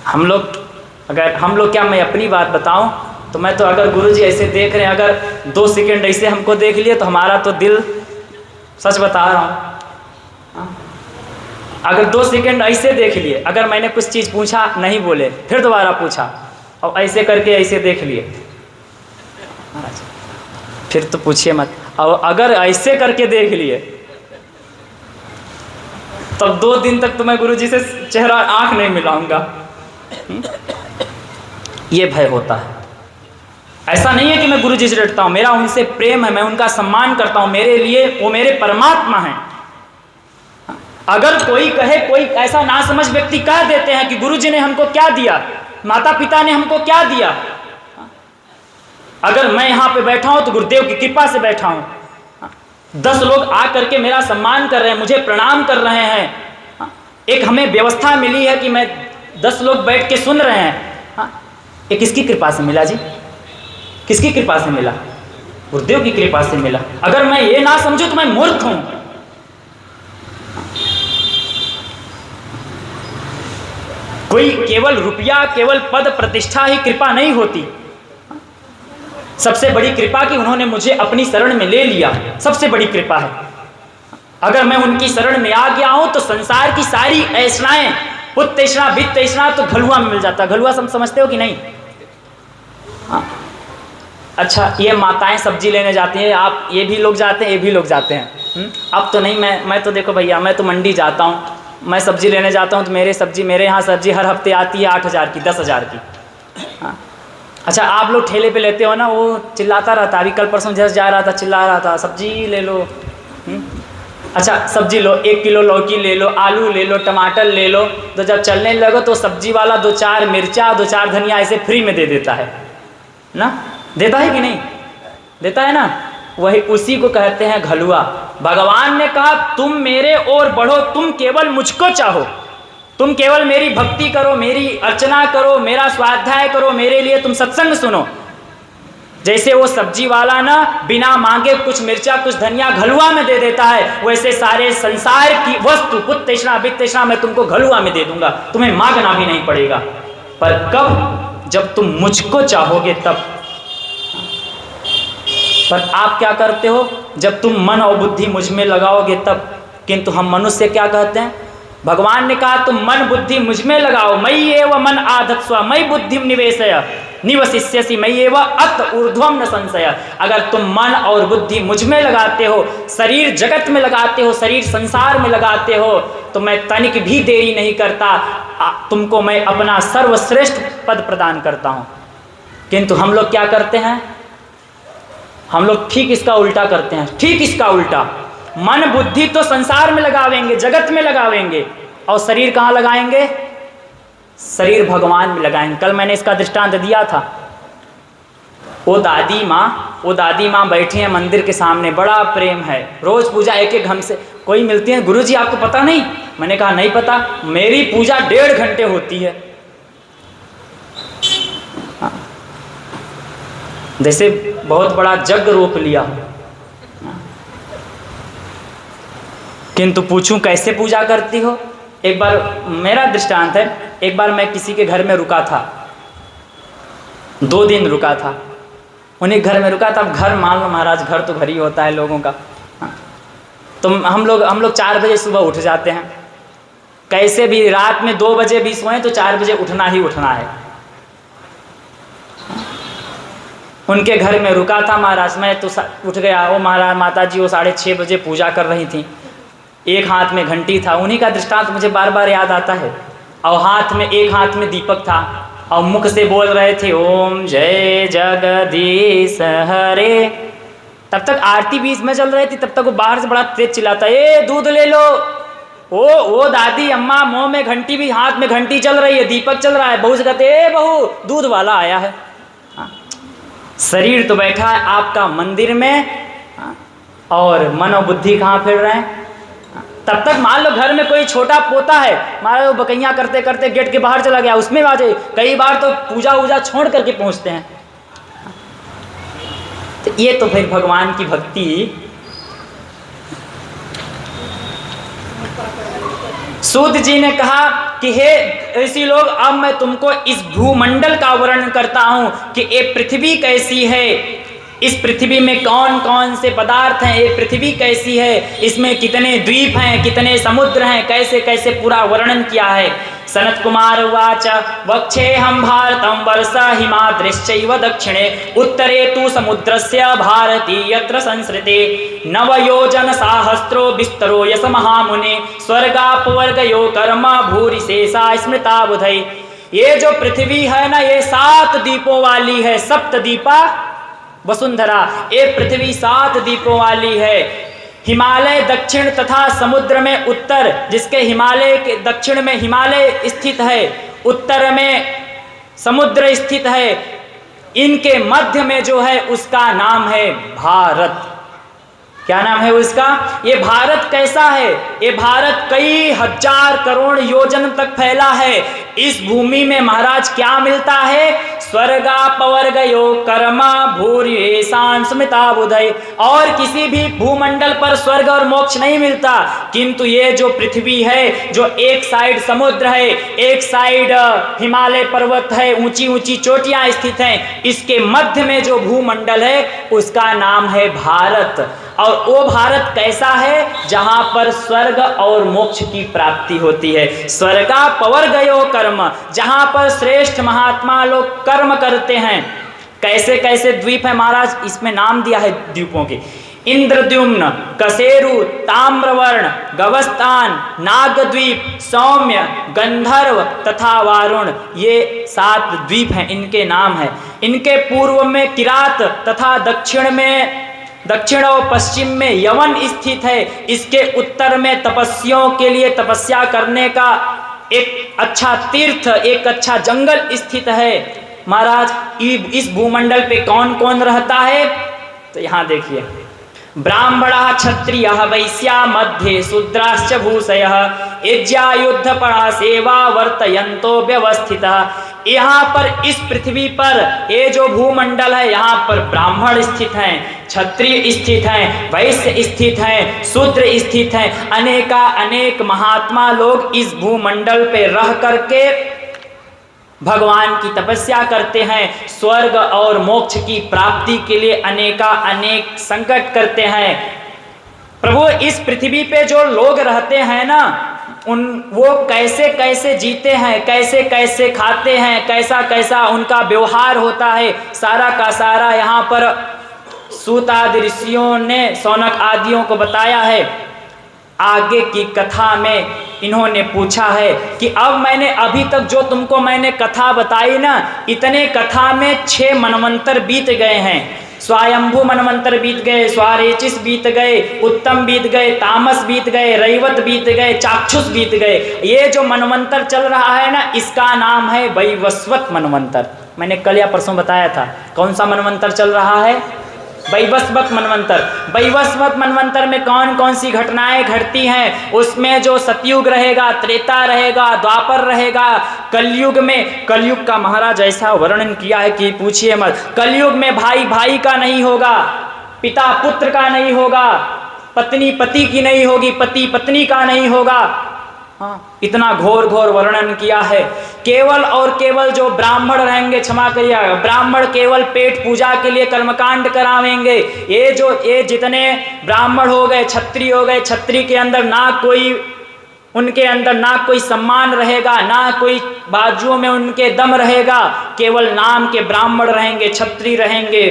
हम लोग क्या, मैं अपनी बात बताऊं तो मैं तो, अगर गुरुजी ऐसे देख रहे हैं, अगर 2 सेकंड ऐसे हमको देख लिए तो हमारा तो दिल, सच बता रहा हूं, अगर 2 सेकंड ऐसे देख लिए, अगर मैंने कुछ चीज़ पूछा नहीं बोले, फिर दोबारा पूछा और ऐसे करके ऐसे देख लिए, फिर तो पूछिए मत। और अगर ऐसे करके देख लिए तब 2 दिन तक तो मैं गुरुजी से चेहरा आंख नहीं मिलाऊंगा। ये भय होता है। ऐसा नहीं है कि मैं गुरु जी से डरता हूँ, मेरा उनसे प्रेम है, मैं उनका सम्मान करता हूँ, मेरे लिए वो मेरे परमात्मा हैं। अगर कोई कहे, कोई ऐसा नासमझ व्यक्ति कह देते हैं कि गुरु जी ने हमको क्या दिया, माता पिता ने हमको क्या दिया, अगर मैं यहाँ पे बैठा हूँ तो गुरुदेव की कृपा से बैठा हूँ, 10 लोग आ करके मेरा सम्मान कर रहे हैं, मुझे प्रणाम कर रहे हैं, एक हमें व्यवस्था मिली है कि मैं 10 लोग बैठ के सुन रहे हैं, ये किसकी कृपा से मिला जी? किसकी कृपा से मिला? गुरुदेव की कृपा से मिला। अगर मैं ये ना समझूं तो मैं मूर्ख हूं। कोई केवल रुपया, केवल पद प्रतिष्ठा ही कृपा नहीं होती। सबसे बड़ी कृपा कि उन्होंने मुझे अपनी शरण में ले लिया, सबसे बड़ी कृपा है। अगर मैं उनकी शरण में आ गया हूं तो संसार की सारी ऐसनाएं, पुत्र तृष्णा, वित्त तृष्णा तो घलुआ में मिल जाता। घलुआ समझते हो कि नहीं? अच्छा, ये माताएं सब्जी लेने जाती हैं, आप ये भी लोग जाते हैं, ये भी लोग जाते हैं। अब तो नहीं, मैं तो देखो भैया, मैं तो मंडी जाता हूँ, मैं सब्जी लेने जाता हूँ तो मेरे यहाँ सब्जी हर हफ्ते आती है 8,000 की, 10,000 की। हाँ, अच्छा, आप लोग ठेले पे लेते हो ना, वो चिल्लाता रहता। अभी कल परसों जैसे जा रहा था, चिल्ला रहा था, सब्जी ले लो। अच्छा, सब्जी लो, 1 किलो लौकी ले लो, आलू ले लो, टमाटर ले लो। तो जब चलने लगो तो सब्जी वाला 2-4 मिर्चा, 2-4 धनिया ऐसे फ्री में दे देता है ना। देता है कि नहीं? देता है ना। वही उसी को कहते हैं घलुआ। भगवान ने कहा तुम मेरे ओर बढ़ो, तुम केवल मुझको चाहो, तुम केवल मेरी भक्ति करो, मेरी अर्चना करो, मेरा स्वाध्याय करो, मेरे लिए तुम सत्संग सुनो। जैसे वो सब्जी वाला ना बिना मांगे कुछ मिर्चा, कुछ धनिया घलुआ में दे देता है, वैसे सारे संसार की वस्तु, पुत्र तृष्णा, वित्त तृष्णा, मैं तुमको घलुआ में दे दूंगा, तुम्हें मांगना भी नहीं पड़ेगा। पर कब? जब तुम मुझको चाहोगे तब। पर आप क्या करते हो? जब तुम मन और बुद्धि मुझ में लगाओगे तब। किंतु हम मनुष्य क्या कहते हैं? भगवान ने कहा तुम मन बुद्धि मुझ में लगाओ, मयि एव मन आधत्स्व मयि बुद्धिम निवेशय निवसिष्यसि मयि एव अत ऊर्ध्वम न संशय। अगर तुम मन और बुद्धि मुझ में लगाते हो, शरीर जगत में लगाते हो, शरीर संसार में लगाते हो, तो मैं तनिक भी देरी नहीं करता, तुमको मैं अपना सर्वश्रेष्ठ पद प्रदान करता हूँ। किंतु हम लोग क्या करते हैं? हम लोग ठीक इसका उल्टा करते हैं, ठीक इसका उल्टा। मन बुद्धि तो संसार में लगावेंगे, जगत में लगावेंगे, और शरीर कहाँ लगाएंगे? शरीर भगवान में लगाएंगे। कल मैंने इसका दृष्टांत दिया था। वो दादी माँ बैठी हैं मंदिर के सामने, बड़ा प्रेम है, रोज पूजा एक ढंग से। कोई मिलती है, गुरुजी आपको पता नहीं? मैंने कहा नहीं पता, मेरी पूजा 1.5 घंटे होती है। जैसे बहुत बड़ा जग रोक लिया। किंतु पूछूं कैसे पूजा करती हो? एक बार मेरा दृष्टांत है, एक बार मैं किसी के घर में रुका था, 2 दिन रुका था, उन्हीं घर में रुका था। अब घर मान लो महाराज, घर तो घर ही होता है लोगों का। तो हम लोग 4 बजे सुबह उठ जाते हैं, कैसे भी रात में 2 बजे भी सोएं तो 4 बजे उठना ही उठना है। उनके घर में रुका था महाराज, मैं तो उठ गया। वो महाराज माता जी वो 6:30 बजे पूजा कर रही थी, एक हाथ में घंटी था। उन्हीं का दृष्टांत मुझे बार बार याद आता है। और एक हाथ में दीपक था, और मुख से बोल रहे थे ओम जय जगदीश हरे। तब तक आरती बीच में चल रही थी, तब तक वो बाहर से बड़ा तेज चिल्लाता, ए दूध ले लो। वो दादी अम्मा मुँह में घंटी भी, हाथ में घंटी चल रही है, दीपक चल रहा है। बहू से कहते ए बहू दूध वाला आया है। शरीर तो बैठा है आपका मंदिर में, और मन और बुद्धि कहाँ फिर रहे हैं? तब तक मान लो घर में कोई छोटा पोता है, मान लो बकैया करते करते गेट के बाहर चला गया, उसमें आ जाए। कई बार तो पूजा वूजा छोड़ करके पहुँचते हैं। तो ये तो फिर भगवान की भक्ति। सूत जी ने कहा कि हे ऐसी लोग, अब मैं तुमको इस भूमंडल का वर्णन करता हूं कि ये पृथ्वी कैसी है, इस पृथ्वी में कौन कौन से पदार्थ हैं, ये पृथ्वी कैसी है, इसमें कितने द्वीप हैं, कितने समुद्र हैं, कैसे कैसे पूरा वर्णन किया है। सनत कुमार उवाच वक्षेऽहं भारतं वर्षा हिमाद्रिश्चैव दक्षिणे उत्तरे तु समुद्रस्य भारती यत्र संसृते नवयोजन साहस्रो विस्तरो यस महामुने स्वर्गापवर्गयो कर्म भूरिशेषा स्मृता बुधै ये जो पृथ्वी है ना, ये 7 दीपों वाली है, सप्तदीपा वसुंधरा। ये पृथ्वी 7 दीपों वाली है। हिमालय दक्षिण तथा समुद्र में उत्तर, जिसके हिमालय के दक्षिण में हिमालय स्थित है, उत्तर में समुद्र स्थित है, इनके मध्य में जो है उसका नाम है भारत। क्या नाम है उसका? ये भारत कैसा है? ये भारत कई हजार करोड़ योजन तक फैला है। इस भूमि में महाराज क्या मिलता है? स्वर्गापवर्गयो कर्मा भूर्येषां स्मृता बुधय। और किसी भी भूमंडल पर स्वर्ग और मोक्ष नहीं मिलता, किंतु ये जो पृथ्वी है, जो एक साइड समुद्र है, एक साइड हिमालय पर्वत है, ऊंची ऊंची चोटियां स्थित हैं, इसके मध्य में जो भूमंडल है उसका नाम है भारत। और वो भारत कैसा है? जहां पर स्वर्ग और मोक्ष की प्राप्ति होती है। स्वर्गापवर्गयो कर्म, जहां पर श्रेष्ठ महात्मा लोग कर्म करते हैं। कैसे कैसे द्वीप है महाराज, इसमें नाम दिया है द्वीपों के। इंद्रद्युम्न, कसेरु, ताम्रवर्ण, गवस्थान, नागद्वीप, सौम्य, गंधर्व तथा वारुण, ये 7 द्वीप हैं, इनके नाम है। इनके पूर्व में किरात तथा दक्षिण और पश्चिम में यवन स्थित है। इसके उत्तर में तपस्वियों के लिए तपस्या करने का एक अच्छा तीर्थ, एक अच्छा जंगल स्थित है। महाराज इस भूमंडल पे कौन कौन रहता है? तो यहाँ देखिए, ब्राह्मणः क्षत्रियः वैश्या मध्ये शूद्राश्च भूषयः यज्ञा युद्धपरा सेवा वर्तयन्तो व्यवस्थितः। यहाँ पर इस पृथ्वी पर ये जो भूमंडल है, यहाँ पर ब्राह्मण स्थित हैं, क्षत्रिय स्थित हैं, वैश्य स्थित हैं, शूद्र स्थित हैं। अनेक महात्मा लोग इस भूमंडल पे रह करके भगवान की तपस्या करते हैं। स्वर्ग और मोक्ष की प्राप्ति के लिए अनेक संकट करते हैं। प्रभु, इस पृथ्वी पे जो लोग रहते हैं ना, वो कैसे कैसे जीते हैं, कैसे कैसे खाते हैं, कैसा कैसा उनका व्यवहार होता है, सारा का सारा यहाँ पर सूत आदि ऋषियों ने शौनक आदियों को बताया है। आगे की कथा में इन्होंने पूछा है कि अब मैंने अभी तक जो तुमको मैंने कथा बताई ना, इतने कथा में 6 मनवंतर बीत गए हैं। स्वयंभू मनवंतर बीत गए, स्वारेचिस बीत गए, उत्तम बीत गए, तामस बीत गए, रैवत बीत गए, चाक्षुष बीत गए। ये जो मनवंतर चल रहा है ना, इसका नाम है वैवस्वत मनवंतर। मैंने कल या परसों बताया था। कौन सा मनवंतर चल रहा है? वैवस्वत मनवंतर। वैवस्वत मनवंतर में कौन कौन सी घटनाएं घटती हैं? उसमें जो सतयुग रहेगा, त्रेता रहेगा, द्वापर रहेगा, कलयुग में, कलयुग का महाराज ऐसा वर्णन किया है कि पूछिए मत। कलयुग में भाई भाई का नहीं होगा, पिता पुत्र का नहीं होगा, पत्नी पति की नहीं होगी, पति पत्नी का नहीं होगा। हाँ, इतना घोर घोर वर्णन किया है। केवल और केवल जो ब्राह्मण रहेंगे, क्षमा करिएगा, ब्राह्मण केवल पेट पूजा के लिए कर्मकांड करावेंगे। ये जितने ब्राह्मण हो गए, क्षत्रिय हो गए, क्षत्रिय के अंदर उनके अंदर ना कोई सम्मान रहेगा, ना कोई बाजुओं में उनके दम रहेगा। केवल नाम के ब्राह्मण रहेंगे, क्षत्रिय रहेंगे,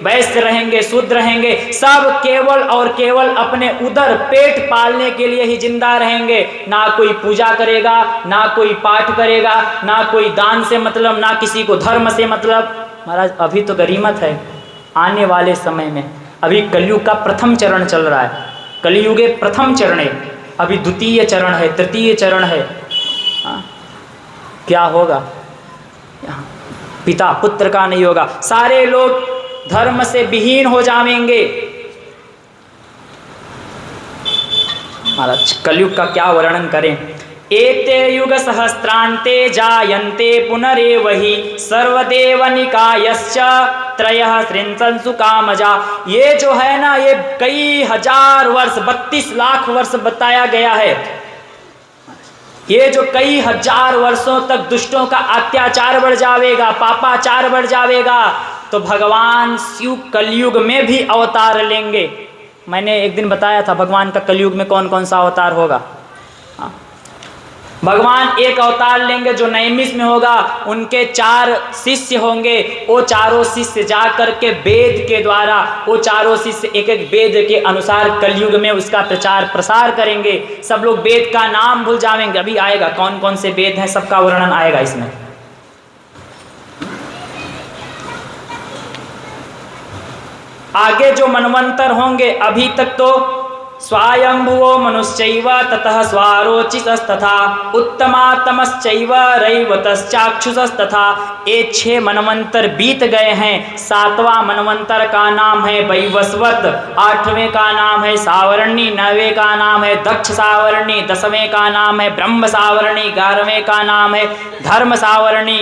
वैश्य रहेंगे, शूद्र रहेंगे। सब केवल और केवल अपने उदर पेट पालने के लिए ही जिंदा रहेंगे। ना कोई पूजा करेगा, ना कोई पाठ करेगा, ना कोई दान से मतलब, ना किसी को धर्म से मतलब। महाराज अभी तो गरीमत है। आने वाले समय में अभी कलयुग का प्रथम चरण चल रहा है। कलयुगे प्रथम चरण है, अभी द्वितीय चरण है, तृतीय चरण है। क्या होगा? पिता पुत्र का नहीं होगा, सारे लोग धर्म से विहीन हो जाएंगे। महाराज कलयुग का क्या वर्णन करें। एते युग सहस्त्रांते जायन्ते पुनरेवहि सर्वदेव निकायश्च त्रयः सृंसंसु कामजा। ये जो है ना, ये कई हजार वर्ष, 32 लाख वर्ष बताया गया है। ये जो कई हजार वर्षों तक दुष्टों का अत्याचार बढ़ जाएगा, पापाचार बढ़ जाएगा, तो भगवान शिव कलयुग में भी अवतार लेंगे। मैंने एक दिन बताया था भगवान का कलयुग में कौन कौन सा अवतार होगा। भगवान एक अवतार लेंगे जो नैमिष में होगा, उनके 4 शिष्य होंगे। वो चारों शिष्य जा करके वेद के द्वारा, वो चारों शिष्य एक एक वेद के अनुसार कलयुग में उसका प्रचार प्रसार करेंगे। सब लोग वेद का नाम भूल जाएंगे। अभी आएगा कौन कौन से वेद हैं, सबका वर्णन आएगा इसमें। आगे जो मनवंतर होंगे, अभी तक तो स्वायंभुवो मनुश्चैव ततः स्वारोचितस्तथा उत्तमात्मश्चैव रैवतश्चाक्षुषस्तथा। ये 6 मनवंतर बीत गए हैं। 7वां मनवंतर का नाम है वैवस्वत, 8वें का नाम है सावरणी, 9वें का नाम है दक्ष सावरणी, 10वें का नाम है ब्रह्म सावरणी, 11वें का नाम है धर्म सावरणी,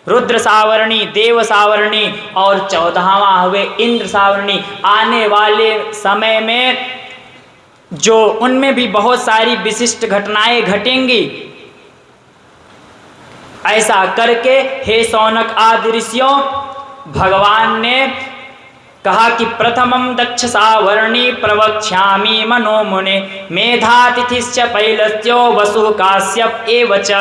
रुद्र सावरणी, देव सावरणी और 14वां हुए इंद्र सावरणी। आने वाले समय में जो उनमें भी बहुत सारी विशिष्ट घटनाएं घटेंगी। ऐसा करके हे शौनक आदि ऋषियों, भगवान ने कहा कि प्रथमम दक्ष सावर्णी प्रवक्ष्यामि मनो मुने मेधातिथिश्च पैलस्त्यो वसु काश्यप एवच।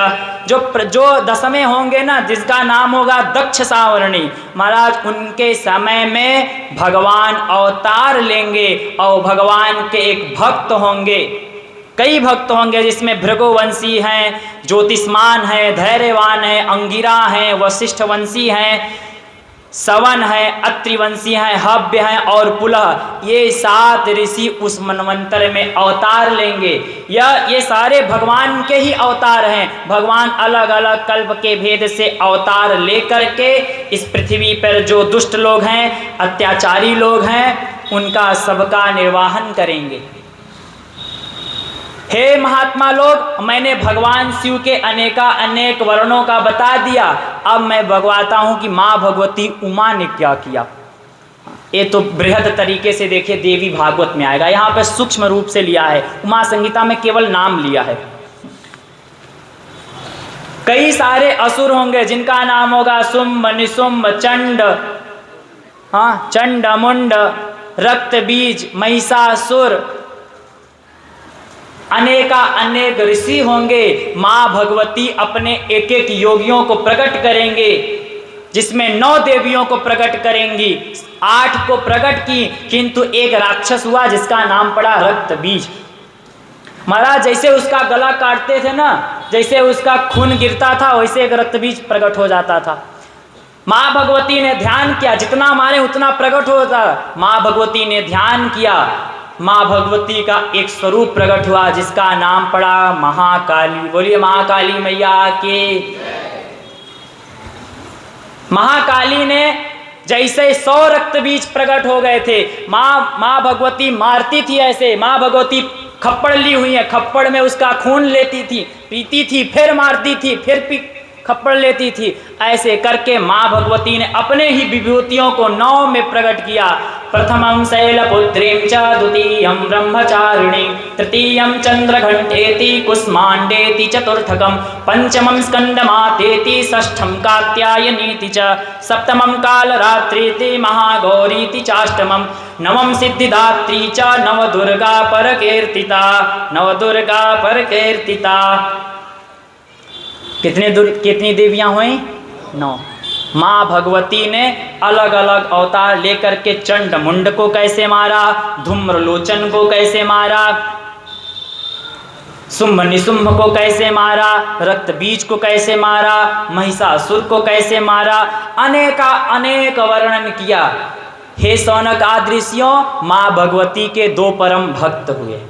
जो 10वें होंगे ना, जिसका नाम होगा दक्ष सावर्णी महाराज, उनके समय में भगवान अवतार लेंगे और भगवान के एक भक्त होंगे, कई भक्त होंगे, जिसमें भृगुवंशी हैं, ज्योतिष्मान हैं, धैर्यवान हैं, अंगिरा हैं, वशिष्ठ वंशी हैं, सवन है, अत्रिवंशी हैं, हव्य हैं और पुलह। ये 7 ऋषि उस मनवंतर में अवतार लेंगे। ये सारे भगवान के ही अवतार हैं। भगवान अलग अलग कल्प के भेद से अवतार लेकर के इस पृथ्वी पर जो दुष्ट लोग हैं, अत्याचारी लोग हैं, उनका सबका निर्वाहन करेंगे। हे महात्मा लोग, मैंने भगवान शिव के अनेक वर्णों का बता दिया। अब मैं बतलाता हूं कि माँ भगवती उमा ने क्या किया। ये तो बृहद तरीके से देखिए देवी भागवत में आएगा, यहाँ पे सूक्ष्म रूप से लिया है, उमा संहिता में केवल नाम लिया है। कई सारे असुर होंगे जिनका नाम होगा शुंभ, निशुंभ, चंड, चंड मुंड, रक्त बीज, महिषासुर, अनेक ऋषि होंगे। माँ भगवती अपने एक एक योगियों को प्रकट करेंगे, जिसमें 9 देवियों को प्रकट करेंगी। 8 को प्रकट की, किंतु एक राक्षस हुआ जिसका नाम पड़ा रक्त बीज। महाराज जैसे उसका गला काटते थे ना, जैसे उसका खून गिरता था, वैसे एक रक्त बीज प्रकट हो जाता था। माँ भगवती ने ध्यान किया, जितना मारे उतना प्रकट होता। माँ भगवती ने ध्यान किया, माँ भगवती का एक स्वरूप प्रकट हुआ जिसका नाम पड़ा महाकाली। बोलिए महाकाली मैया के। महाकाली ने जैसे 100 रक्त बीज प्रकट हो गए थे। माँ भगवती मारती थी ऐसे। माँ भगवती खप्पड़ ली हुई है, खप्पड़ में उसका खून लेती थी, पीती थी, फिर मारती थी, फिर खप्पड़ लेती थी। ऐसे करके माँ भगवती ने अपने ही विभूतियों को 9 में प्रकट किया। प्रथमं शैलपुत्रीं च, द्वितीयं ब्रह्मचारिणीं, तृतीयं चंद्रघंटेति कुष्मांडेति, चतुर्थकं पंचमं स्कंदमातेति, षष्ठं कात्यायनीति च, सप्तमं कालरात्रीति महागौरीति चाष्टमं, नवम सिद्धिदात्री च, नवदुर्गा परकीर्तिता, नवदुर्गा परकीर्तिता। कितनी देवियां हुई? 9। माँ भगवती ने अलग अलग अवतार लेकर के चंड मुंड को कैसे मारा, धूम्रलोचन को कैसे मारा, शुंभ निशुंभ को कैसे मारा, रक्त बीज को कैसे मारा, महिषासुर को कैसे मारा, अनेक वर्णन किया। हे शौनक आदि ऋषियों, माँ भगवती के 2 परम भक्त हुए।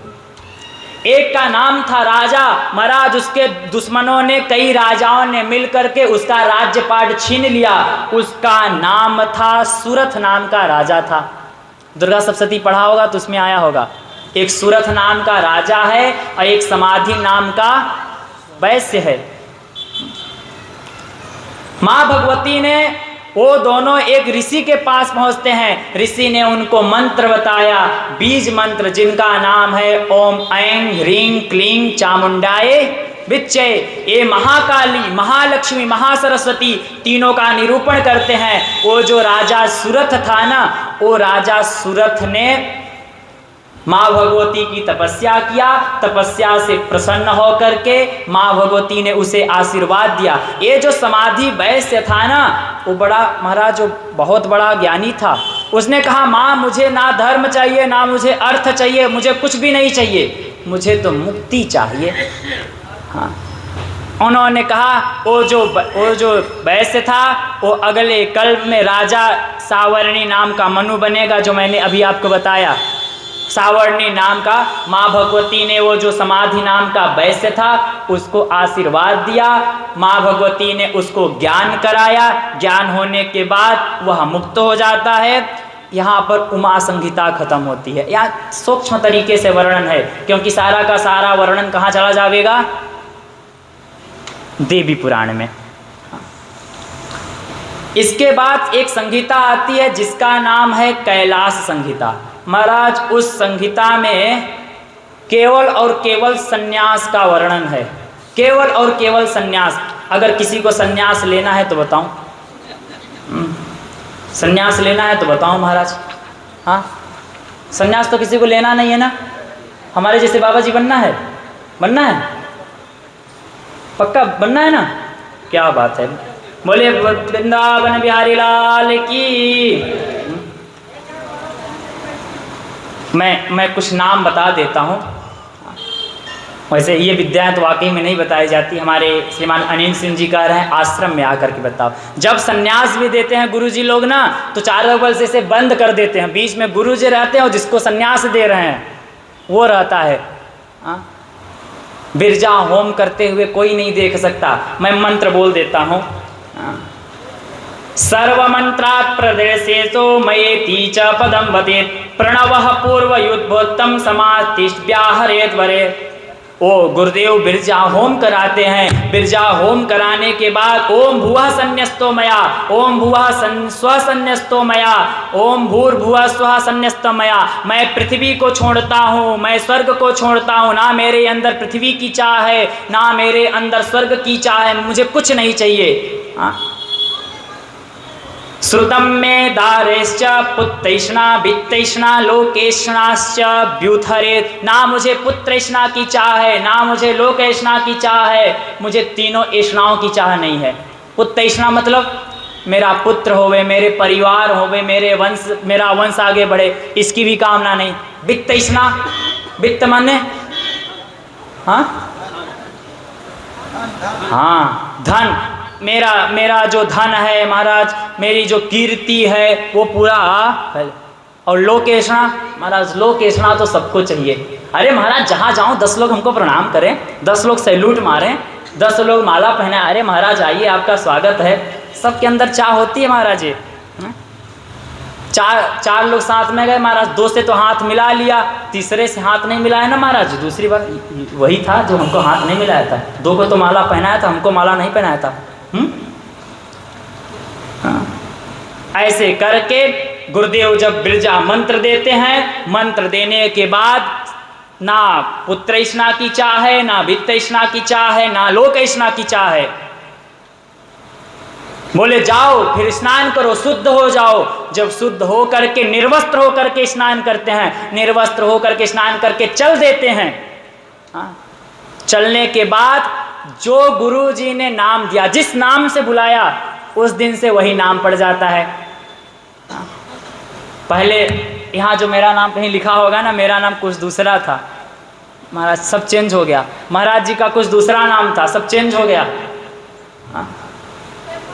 एक का नाम था राजा। महाराज उसके दुश्मनों ने, कई राजाओं ने मिलकर के उसका राज्यपाट छीन लिया। उसका नाम था सुरथ, नाम का राजा था। दुर्गा सप्तशती पढ़ा होगा तो उसमें आया होगा। एक सुरथ नाम का राजा है और एक समाधि नाम का वैश्य है। माँ भगवती ने, वो दोनों एक ऋषि के पास पहुंचते हैं। ऋषि ने उनको मंत्र बताया, बीज मंत्र, जिनका नाम है ओम ऐं ह्रीं क्लीं चामुंडाए विच्चे। ये महाकाली, महालक्ष्मी, महासरस्वती तीनों का निरूपण करते हैं। वो जो राजा सुरथ था ना, वो राजा सुरथ ने माँ भगवती की तपस्या किया। तपस्या से प्रसन्न होकर के माँ भगवती ने उसे आशीर्वाद दिया। ये जो समाधि वैश्य था ना, वो बड़ा महाराज जो बहुत बड़ा ज्ञानी था। उसने कहा, माँ मुझे ना धर्म चाहिए, ना मुझे अर्थ चाहिए, मुझे कुछ भी नहीं चाहिए, मुझे तो मुक्ति चाहिए। हाँ, उन्होंने कहा वो जो वैश्य था वो अगले कल्प में राजा सावर्णी नाम का मनु बनेगा, जो मैंने अभी आपको बताया। सावर्णी नाम का माँ भगवती ने वो जो समाधि नाम का वैश्य था उसको आशीर्वाद दिया। माँ भगवती ने उसको ज्ञान कराया। ज्ञान होने के बाद वह मुक्त हो जाता है। यहाँ पर उमा संहिता खत्म होती है। यहाँ सूक्ष्म तरीके से वर्णन है, क्योंकि सारा का सारा वर्णन कहाँ चला जाएगा? देवी पुराण में। इसके बाद एक संहिता आती है जिसका नाम है कैलाश संहिता। महाराज उस संहिता में केवल और केवल सन्यास का वर्णन है, केवल और केवल सन्यास। अगर किसी को सन्यास लेना है तो बताऊं, सन्यास लेना है तो बताओ महाराज। हाँ, सन्यास तो किसी को लेना नहीं है ना। हमारे जैसे बाबा जी बनना है, बनना है, पक्का बनना है ना। क्या बात है, बोले वृंदावन बिहारी लाल की। मैं कुछ नाम बता देता हूँ। वैसे ये विद्याएं तो वाकई में नहीं बताई जाती। हमारे श्रीमान अनिल सिंह जी कह रहे हैं आश्रम में आकर के बताओ। जब सन्यास भी देते हैं गुरुजी लोग ना, तो चारों बगल से इसे बंद कर देते हैं। बीच में गुरुजी रहते हैं और जिसको सन्यास दे रहे हैं वो रहता है। बिरजा होम करते हुए कोई नहीं देख सकता। मैं मंत्र बोल देता हूँ। सर्वमंत्रात् प्रदेशेषु मयेति च पदं वदेत् प्रणवः पूर्वयुद्भोत्तम समातिष्ठ्याहरेत् वरे। ओ गुरुदेव बिरजा होम कराते हैं। बिरजा होम कराने के बाद ओम भुवः संन्यस्तो मया, ओम भुवः स्वसंन्यस्तो मया, ओम भूर्भुवः स्वः संन्यस्तो मया। मैं पृथ्वी को छोड़ता हूँ, मैं स्वर्ग को छोड़ता हूँ। ना मेरे अंदर पृथ्वी की चाह है, ना मेरे अंदर स्वर्ग की चाह है। मुझे कुछ नहीं चाहिए। श्रुतम में दारेश्च पुत्रैष्णा वित्तैष्णा लोकेष्णाश्च व्युथरे। ना मुझे पुत्रैष्णा की चाह है, ना मुझे लोकेष्णा की चाह है। मुझे तीनों ऐष्णाओं की चाह नहीं है। पुत्रैष्णा मतलब मेरा पुत्र होवे, मेरे परिवार होवे, मेरा वंश आगे बढ़े, इसकी भी कामना नहीं। वित्तैष्णा, वित्त माने हाँ धन। मेरा जो धन है महाराज, मेरी जो कीर्ति है वो पूरा। और लोकेशना महाराज, लोकेशना तो सबको चाहिए। अरे महाराज जहाँ जाऊँ 10 लोग हमको प्रणाम करें, 10 लोग सैल्यूट मारें, 10 लोग माला पहने, अरे महाराज आइए आपका स्वागत है। सबके अंदर चाह होती है महाराज। ये चार लोग साथ में गए महाराज, 2 से तो हाथ मिला लिया, तीसरे से हाथ नहीं मिलाया ना महाराज। दूसरी बार वही था जो हमको हाथ नहीं मिलाया था। 2 को तो माला पहनाया था, हमको माला नहीं पहनाया था। ऐसे करके गुरुदेव जब बिरजा मंत्र देते हैं, मंत्र देने के बाद ना पुत्रैष्णा की चाह है, ना वित्तैष्णा की चाह है, ना लोकैष्णा की चाह है। बोले जाओ फिर स्नान करो, शुद्ध हो जाओ। जब शुद्ध हो करके निर्वस्त्र हो करके स्नान करते हैं, निर्वस्त्र हो करके स्नान करके चल देते हैं। चलने के बाद जो गुरु जी ने नाम दिया, जिस नाम से बुलाया, उस दिन से वही नाम पड़ जाता है। पहले यहाँ जो मेरा नाम कहीं लिखा होगा ना, मेरा नाम कुछ दूसरा था महाराज, सब चेंज हो गया। महाराज जी का कुछ दूसरा नाम था, सब चेंज हो गया।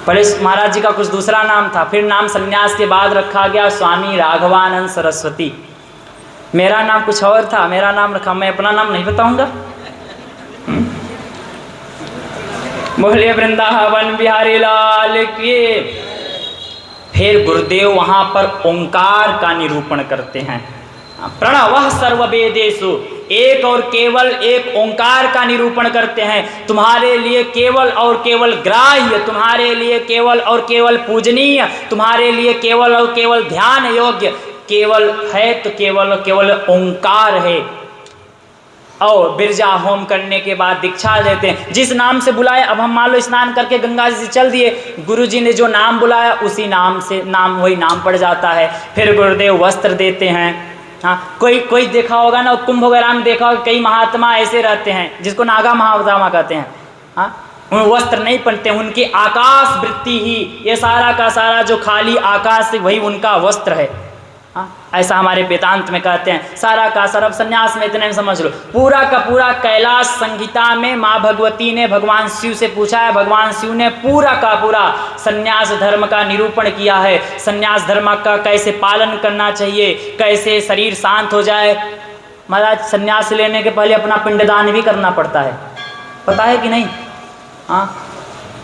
पहले महाराज जी का कुछ दूसरा नाम था, फिर नाम संन्यास के बाद रखा गया स्वामी राघवानंद सरस्वती। मेरा नाम कुछ और था, मेरा नाम रखा, मैं अपना नाम नहीं बताऊंगा। बोलिए वृंदावन बिहारी लाल की। फिर गुरुदेव वहाँ पर ओंकार का निरूपण करते हैं। प्रणवः सर्ववेदेषु, एक और केवल एक ओंकार का निरूपण करते हैं। तुम्हारे लिए केवल और केवल ग्राह्य, तुम्हारे लिए केवल और केवल पूजनीय, तुम्हारे लिए केवल और केवल ध्यान योग्य केवल है तो केवल और केवल ओंकार है। और बिरजा होम करने के बाद दीक्षा देते हैं। जिस नाम से बुलाया, अब हम मान लो स्नान करके गंगा जी से चल दिए, गुरुजी ने जो नाम बुलाया उसी नाम से नाम वही नाम पड़ जाता है। फिर गुरुदेव वस्त्र देते हैं। कोई देखा होगा ना, कुंभ वगैरह में देखा होगा, कई महात्मा ऐसे रहते हैं जिसको नागा महात्मा कहते हैं। उन वस्त्र नहीं पहनते, उनकी आकाश वृत्ति ही, ये सारा का सारा जो खाली आकाश वही उनका वस्त्र है। हाँ, ऐसा हमारे वेदांत में कहते हैं। सारा का सर्व संन्यास में इतने में समझ लो। पूरा का पूरा कैलाश संहिता में माँ भगवती ने भगवान शिव से पूछा है, भगवान शिव ने पूरा का पूरा संन्यास धर्म का निरूपण किया है। संन्यास धर्म का कैसे पालन करना चाहिए, कैसे शरीर शांत हो जाए। महाराज संन्यास लेने के पहले अपना पिंडदान भी करना पड़ता है, पता है कि नहीं?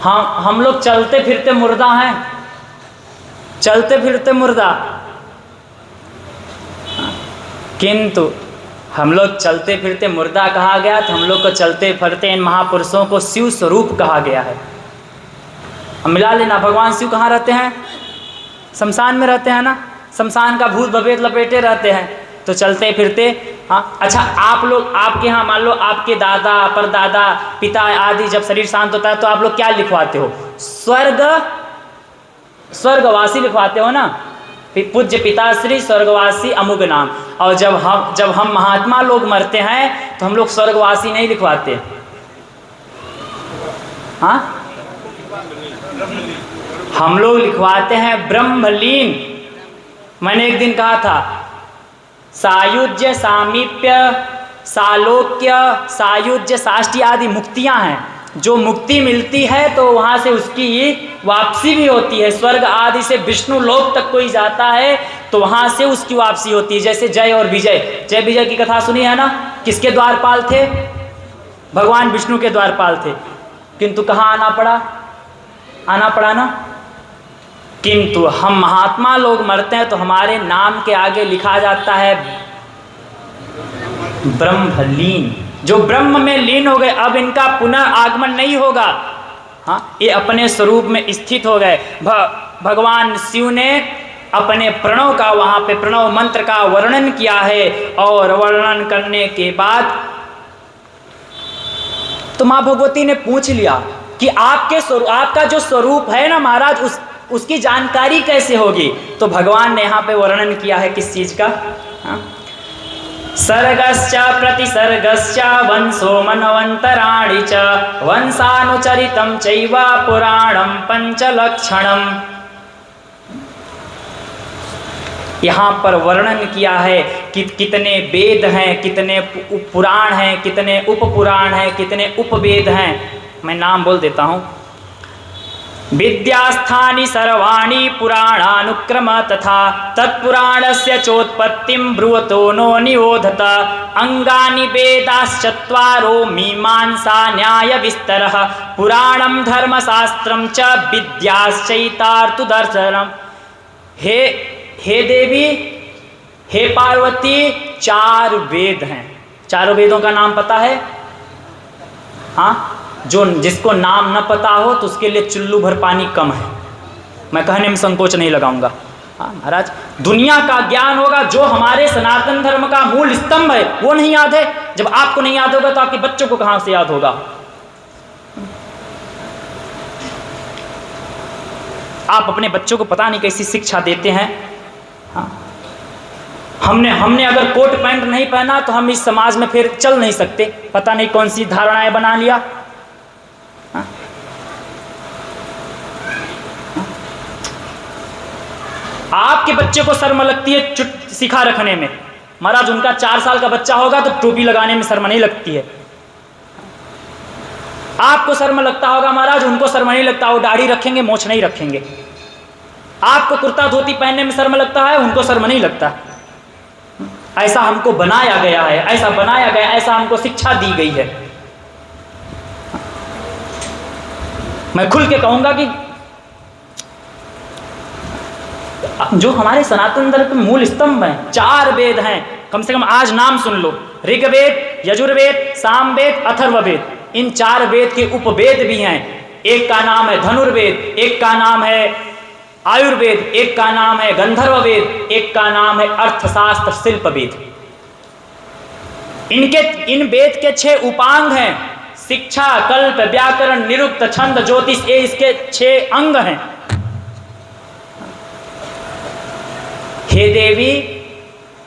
हाँ, हम लोग चलते फिरते मुर्दा हैं, चलते फिरते मुर्दा। किंतु हम लोग चलते फिरते मुर्दा कहा गया, तो हम लोग को चलते फिरते इन महापुरुषों को शिव स्वरूप कहा गया है। अब मिला लेना, भगवान शिव कहाँ रहते हैं? शमशान में रहते हैं ना। शमशान का भूत भवेद लपेटे रहते हैं, तो चलते फिरते। हाँ, अच्छा, आप लोग, आपके यहाँ मान लो आपके दादा परदादा पिता आदि जब शरीर शांत होता है तो आप लोग क्या लिखवाते हो? स्वर्गवासी लिखवाते हो ना, पूज्य पिताश्री स्वर्गवासी अमुक नाम। और जब हम महात्मा लोग मरते हैं तो हम लोग स्वर्गवासी नहीं लिखवाते। हाँ, हम लोग लिखवाते हैं ब्रह्मलीन। मैंने एक दिन कहा था, सायुज्य, सामीप्य, सालोक्य, सायुज्य, साष्टी आदि मुक्तियां हैं। जो मुक्ति मिलती है तो वहाँ से उसकी वापसी भी होती है। स्वर्ग आदि से विष्णु लोक तक कोई जाता है तो वहाँ से उसकी वापसी होती है। जैसे जय और विजय, जय विजय की कथा सुनी है ना? किसके द्वारपाल थे? भगवान विष्णु के द्वारपाल थे। किंतु कहाँ आना पड़ा ना। किंतु हम महात्मा लोग मरते हैं तो हमारे नाम के आगे लिखा जाता है ब्रह्मलीन। जो ब्रह्म में लीन हो गए, अब इनका पुनः आगमन नहीं होगा। हाँ, ये अपने स्वरूप में स्थित हो गए। भगवान शिव ने अपने प्रणव का, वहाँ पे प्रणव मंत्र का वर्णन किया है। और वर्णन करने के बाद तो माँ भगवती ने पूछ लिया कि आपका जो स्वरूप है ना महाराज, उसकी जानकारी कैसे होगी? तो भगवान ने यहाँ पे वर्णन किया है किस चीज का? हाँ? सर्गश्च प्रतिसर्गश्च वंशो मनवंतराणि च वंशानुचरितं चैव पुराणं पंचलक्षणम्। यहाँ पर वर्णन किया है कि कितने वेद हैं, कितने पुराण हैं, कितने उपपुराण हैं, कितने उपवेद हैं। मैं नाम बोल देता हूँ। विद्यास्थानि सर्वाणि पुराणानुक्रम तथा तत्पुराणस्य चोत्पत्तिं ब्रुवतो नो निबोधत। अंगानि वेदाश्चत्वारो मीमांसा न्याय विस्तरः पुराणं धर्मशास्त्रं च विद्याश्चैतार्तु दर्शनम्। हे देवी, हे पार्वती, 4 वेद हैं। चारों वेदों का नाम पता है? हाँ, जिसको नाम न पता हो तो उसके लिए चुल्लू भर पानी कम है। मैं कहने में संकोच नहीं लगाऊंगा। हाँ महाराज, दुनिया का ज्ञान होगा, जो हमारे सनातन धर्म का मूल स्तंभ है वो नहीं याद है। जब आपको नहीं याद होगा तो आपके बच्चों को कहां से याद होगा? आप अपने बच्चों को पता नहीं कैसी शिक्षा देते हैं। हाँ, हमने अगर कोट पैंट नहीं पहना तो हम इस समाज में फिर चल नहीं सकते। पता नहीं कौन सी धारणाएं बना लिया। आपके बच्चे को शर्म लगती है सिखा रखने में। महाराज, उनका 4 साल का बच्चा होगा तो टोपी लगाने में शर्म नहीं लगती है। आपको शर्म लगता होगा महाराज, उनको शर्म नहीं लगता। वो दाढ़ी रखेंगे, मोछ नहीं रखेंगे। आपको कुर्ता धोती पहनने में शर्म लगता है, उनको शर्म नहीं लगता। ऐसा हमको बनाया गया है, ऐसा बनाया गया, ऐसा हमको शिक्षा दी गई है। मैं खुल के कहूंगा कि जो हमारे सनातन धर्म के मूल स्तंभ हैं, 4 वेद हैं। कम से कम आज नाम सुन लो, ऋग्वेद, यजुर्वेद, सामवेद, अथर्ववेद। इन 4 वेद के उपवेद भी हैं। एक का नाम है धनुर्वेद, एक का नाम है आयुर्वेद, एक का नाम है गंधर्व वेद, एक का नाम है अर्थशास्त्र शिल्प वेद। इन वेद के 6 उपांग हैं। शिक्षा, कल्प, व्याकरण, निरुक्त, छंद, ज्योतिष, ये इसके 6 अंग हैं। हे देवी,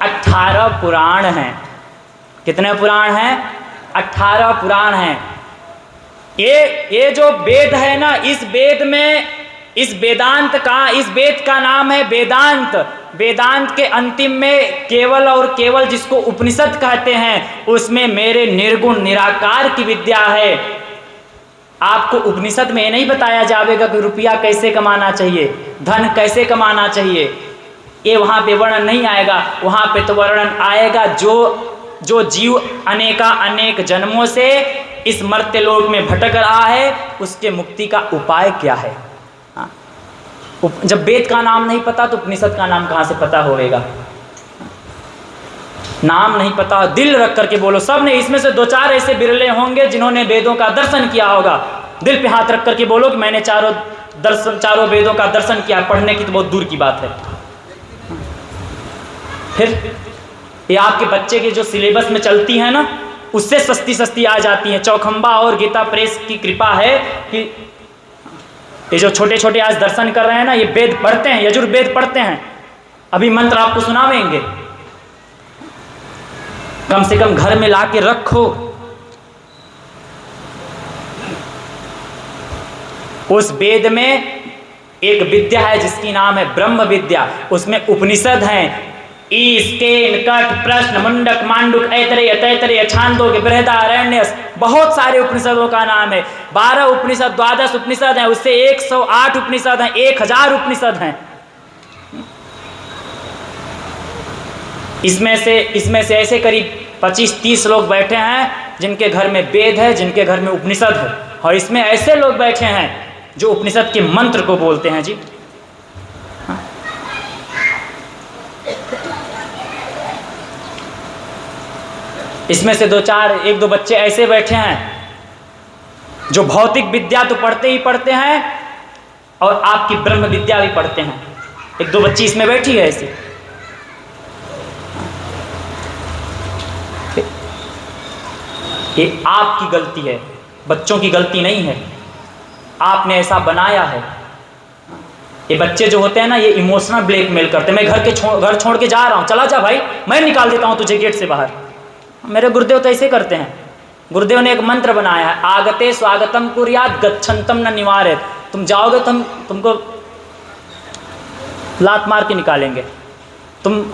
18 पुराण हैं। कितने पुराण हैं? 18 पुराण हैं। ये जो वेद है ना, इस वेद का नाम है वेदांत। वेदांत के अंतिम में केवल और केवल जिसको उपनिषद कहते हैं उसमें मेरे निर्गुण निराकार की विद्या है। आपको उपनिषद में ये नहीं बताया जाएगा कि रुपया कैसे कमाना चाहिए, धन कैसे कमाना चाहिए, ये वहाँ पे वर्णन नहीं आएगा। वहाँ पे तो वर्णन आएगा जो जीव अनेक जन्मों से इस मर्त्य लोक में भटक रहा है उसके मुक्ति का उपाय क्या है। हाँ? जब वेद का नाम नहीं पता तो उपनिषद का नाम कहाँ से पता होगा। नाम नहीं पता, दिल रख करके बोलो। सब ने, इसमें से 2-4 ऐसे बिरले होंगे जिन्होंने वेदों का दर्शन किया होगा। दिल पे हाथ रख करके बोलो कि मैंने चारों वेदों का दर्शन किया। पढ़ने की तो बहुत दूर की बात है। फिर ये आपके बच्चे के जो सिलेबस में चलती है ना, उससे सस्ती आ जाती है। चौखंबा और गीता प्रेस की कृपा है कि ये जो छोटे आज दर्शन कर रहे हैं ना, ये वेद पढ़ते हैं, यजुर्वेद पढ़ते हैं। अभी मंत्र आपको सुनावेंगे, कम से कम घर में ला के रखो। उस वेद में एक विद्या है जिसकी नाम है ब्रह्म विद्या। उसमें उपनिषद हैं, ईश, केन, कठ, प्रश्न, मुंडक, मांडुक, ऐतरेय, तैतरेय, छांदोग्य, बृहदारण्यक, बहुत सारे उपनिषदों का नाम है। 12 उपनिषद, 12 उपनिषद हैं, उससे 108 उपनिषद हैं, 1000 उपनिषद हैं। इसमें से ऐसे करीब 25-30 लोग बैठे हैं जिनके घर में वेद है, जिनके घर में उपनिषद है। और इसमें ऐसे लोग बैठे हैं जो उपनिषद के मंत्र को बोलते हैं जी। इसमें से 1-2 बच्चे ऐसे बैठे हैं जो भौतिक विद्या तो पढ़ते ही पढ़ते हैं और आपकी ब्रह्म विद्या भी पढ़ते हैं। 1-2 बच्ची इसमें बैठी है ऐसी। ये आपकी गलती है, बच्चों की गलती नहीं है। आपने ऐसा बनाया है। ये बच्चे जो होते हैं ना, ये इमोशनल ब्लैकमेल करते हैं। मैं घर छोड़ के जा रहा हूँ, चला जा भाई, मैं निकाल देता हूँ तुझे गेट से बाहर। मेरे गुरुदेव तो ऐसे करते हैं। गुरुदेव ने एक मंत्र बनाया है, आगते स्वागतम कुर्यात गच्छन्तम न निवारेत। तुम जाओगे तो हम तुमको लात मार के निकालेंगे।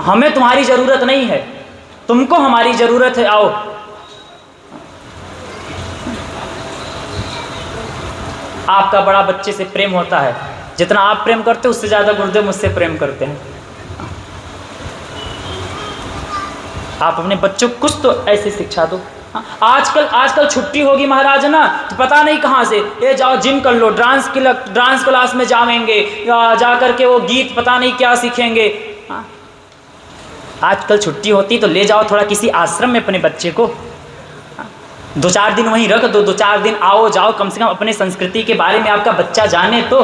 हमें तुम्हारी ज़रूरत नहीं है, तुमको हमारी ज़रूरत है, आओ। आपका बड़ा बच्चे से प्रेम होता है, जितना आप प्रेम करते हो उससे ज़्यादा गुरुदेव मुझसे प्रेम करते हैं। आप अपने बच्चों को कुछ तो ऐसी शिक्षा दो। आजकल छुट्टी होगी महाराज ना, तो पता नहीं कहाँ से ये जाओ जिम कर लो, डांस क्लास में जाएंगे, जा करके वो गीत पता नहीं क्या सीखेंगे। आजकल छुट्टी होती तो ले जाओ थोड़ा किसी आश्रम में अपने बच्चे को, 2-4 दिन वहीं रख दो, 2-4 दिन आओ जाओ, कम से कम अपने संस्कृति के बारे में आपका बच्चा जाने। तो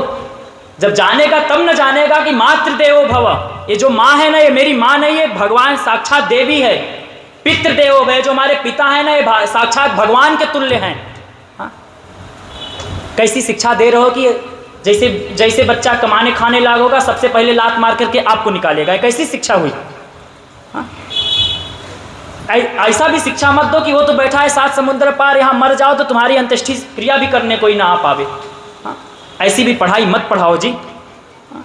जब जानेगा तब न जानेगा कि मातृदेवो भव। ये जो माँ है ना, ये मेरी माँ नहीं है, भगवान साक्षात देवी है। पितृदेवो भव, जो हमारे पिता है ना, ये साक्षात भगवान के तुल्य हैं। हाँ? कैसी शिक्षा दे रहे हो कि जैसे बच्चा कमाने खाने लायक होगा सबसे पहले लात मार करके आपको निकालेगा। कैसी शिक्षा हुई। हाँ? ऐसा भी शिक्षा मत दो कि वो तो बैठा है 7 समुद्र पार, यहाँ मर जाओ तो तुम्हारी अंत्येष्टि क्रिया भी करने कोई ना आ पावे। हाँ? ऐसी भी पढ़ाई मत पढ़ाओ जी। हाँ?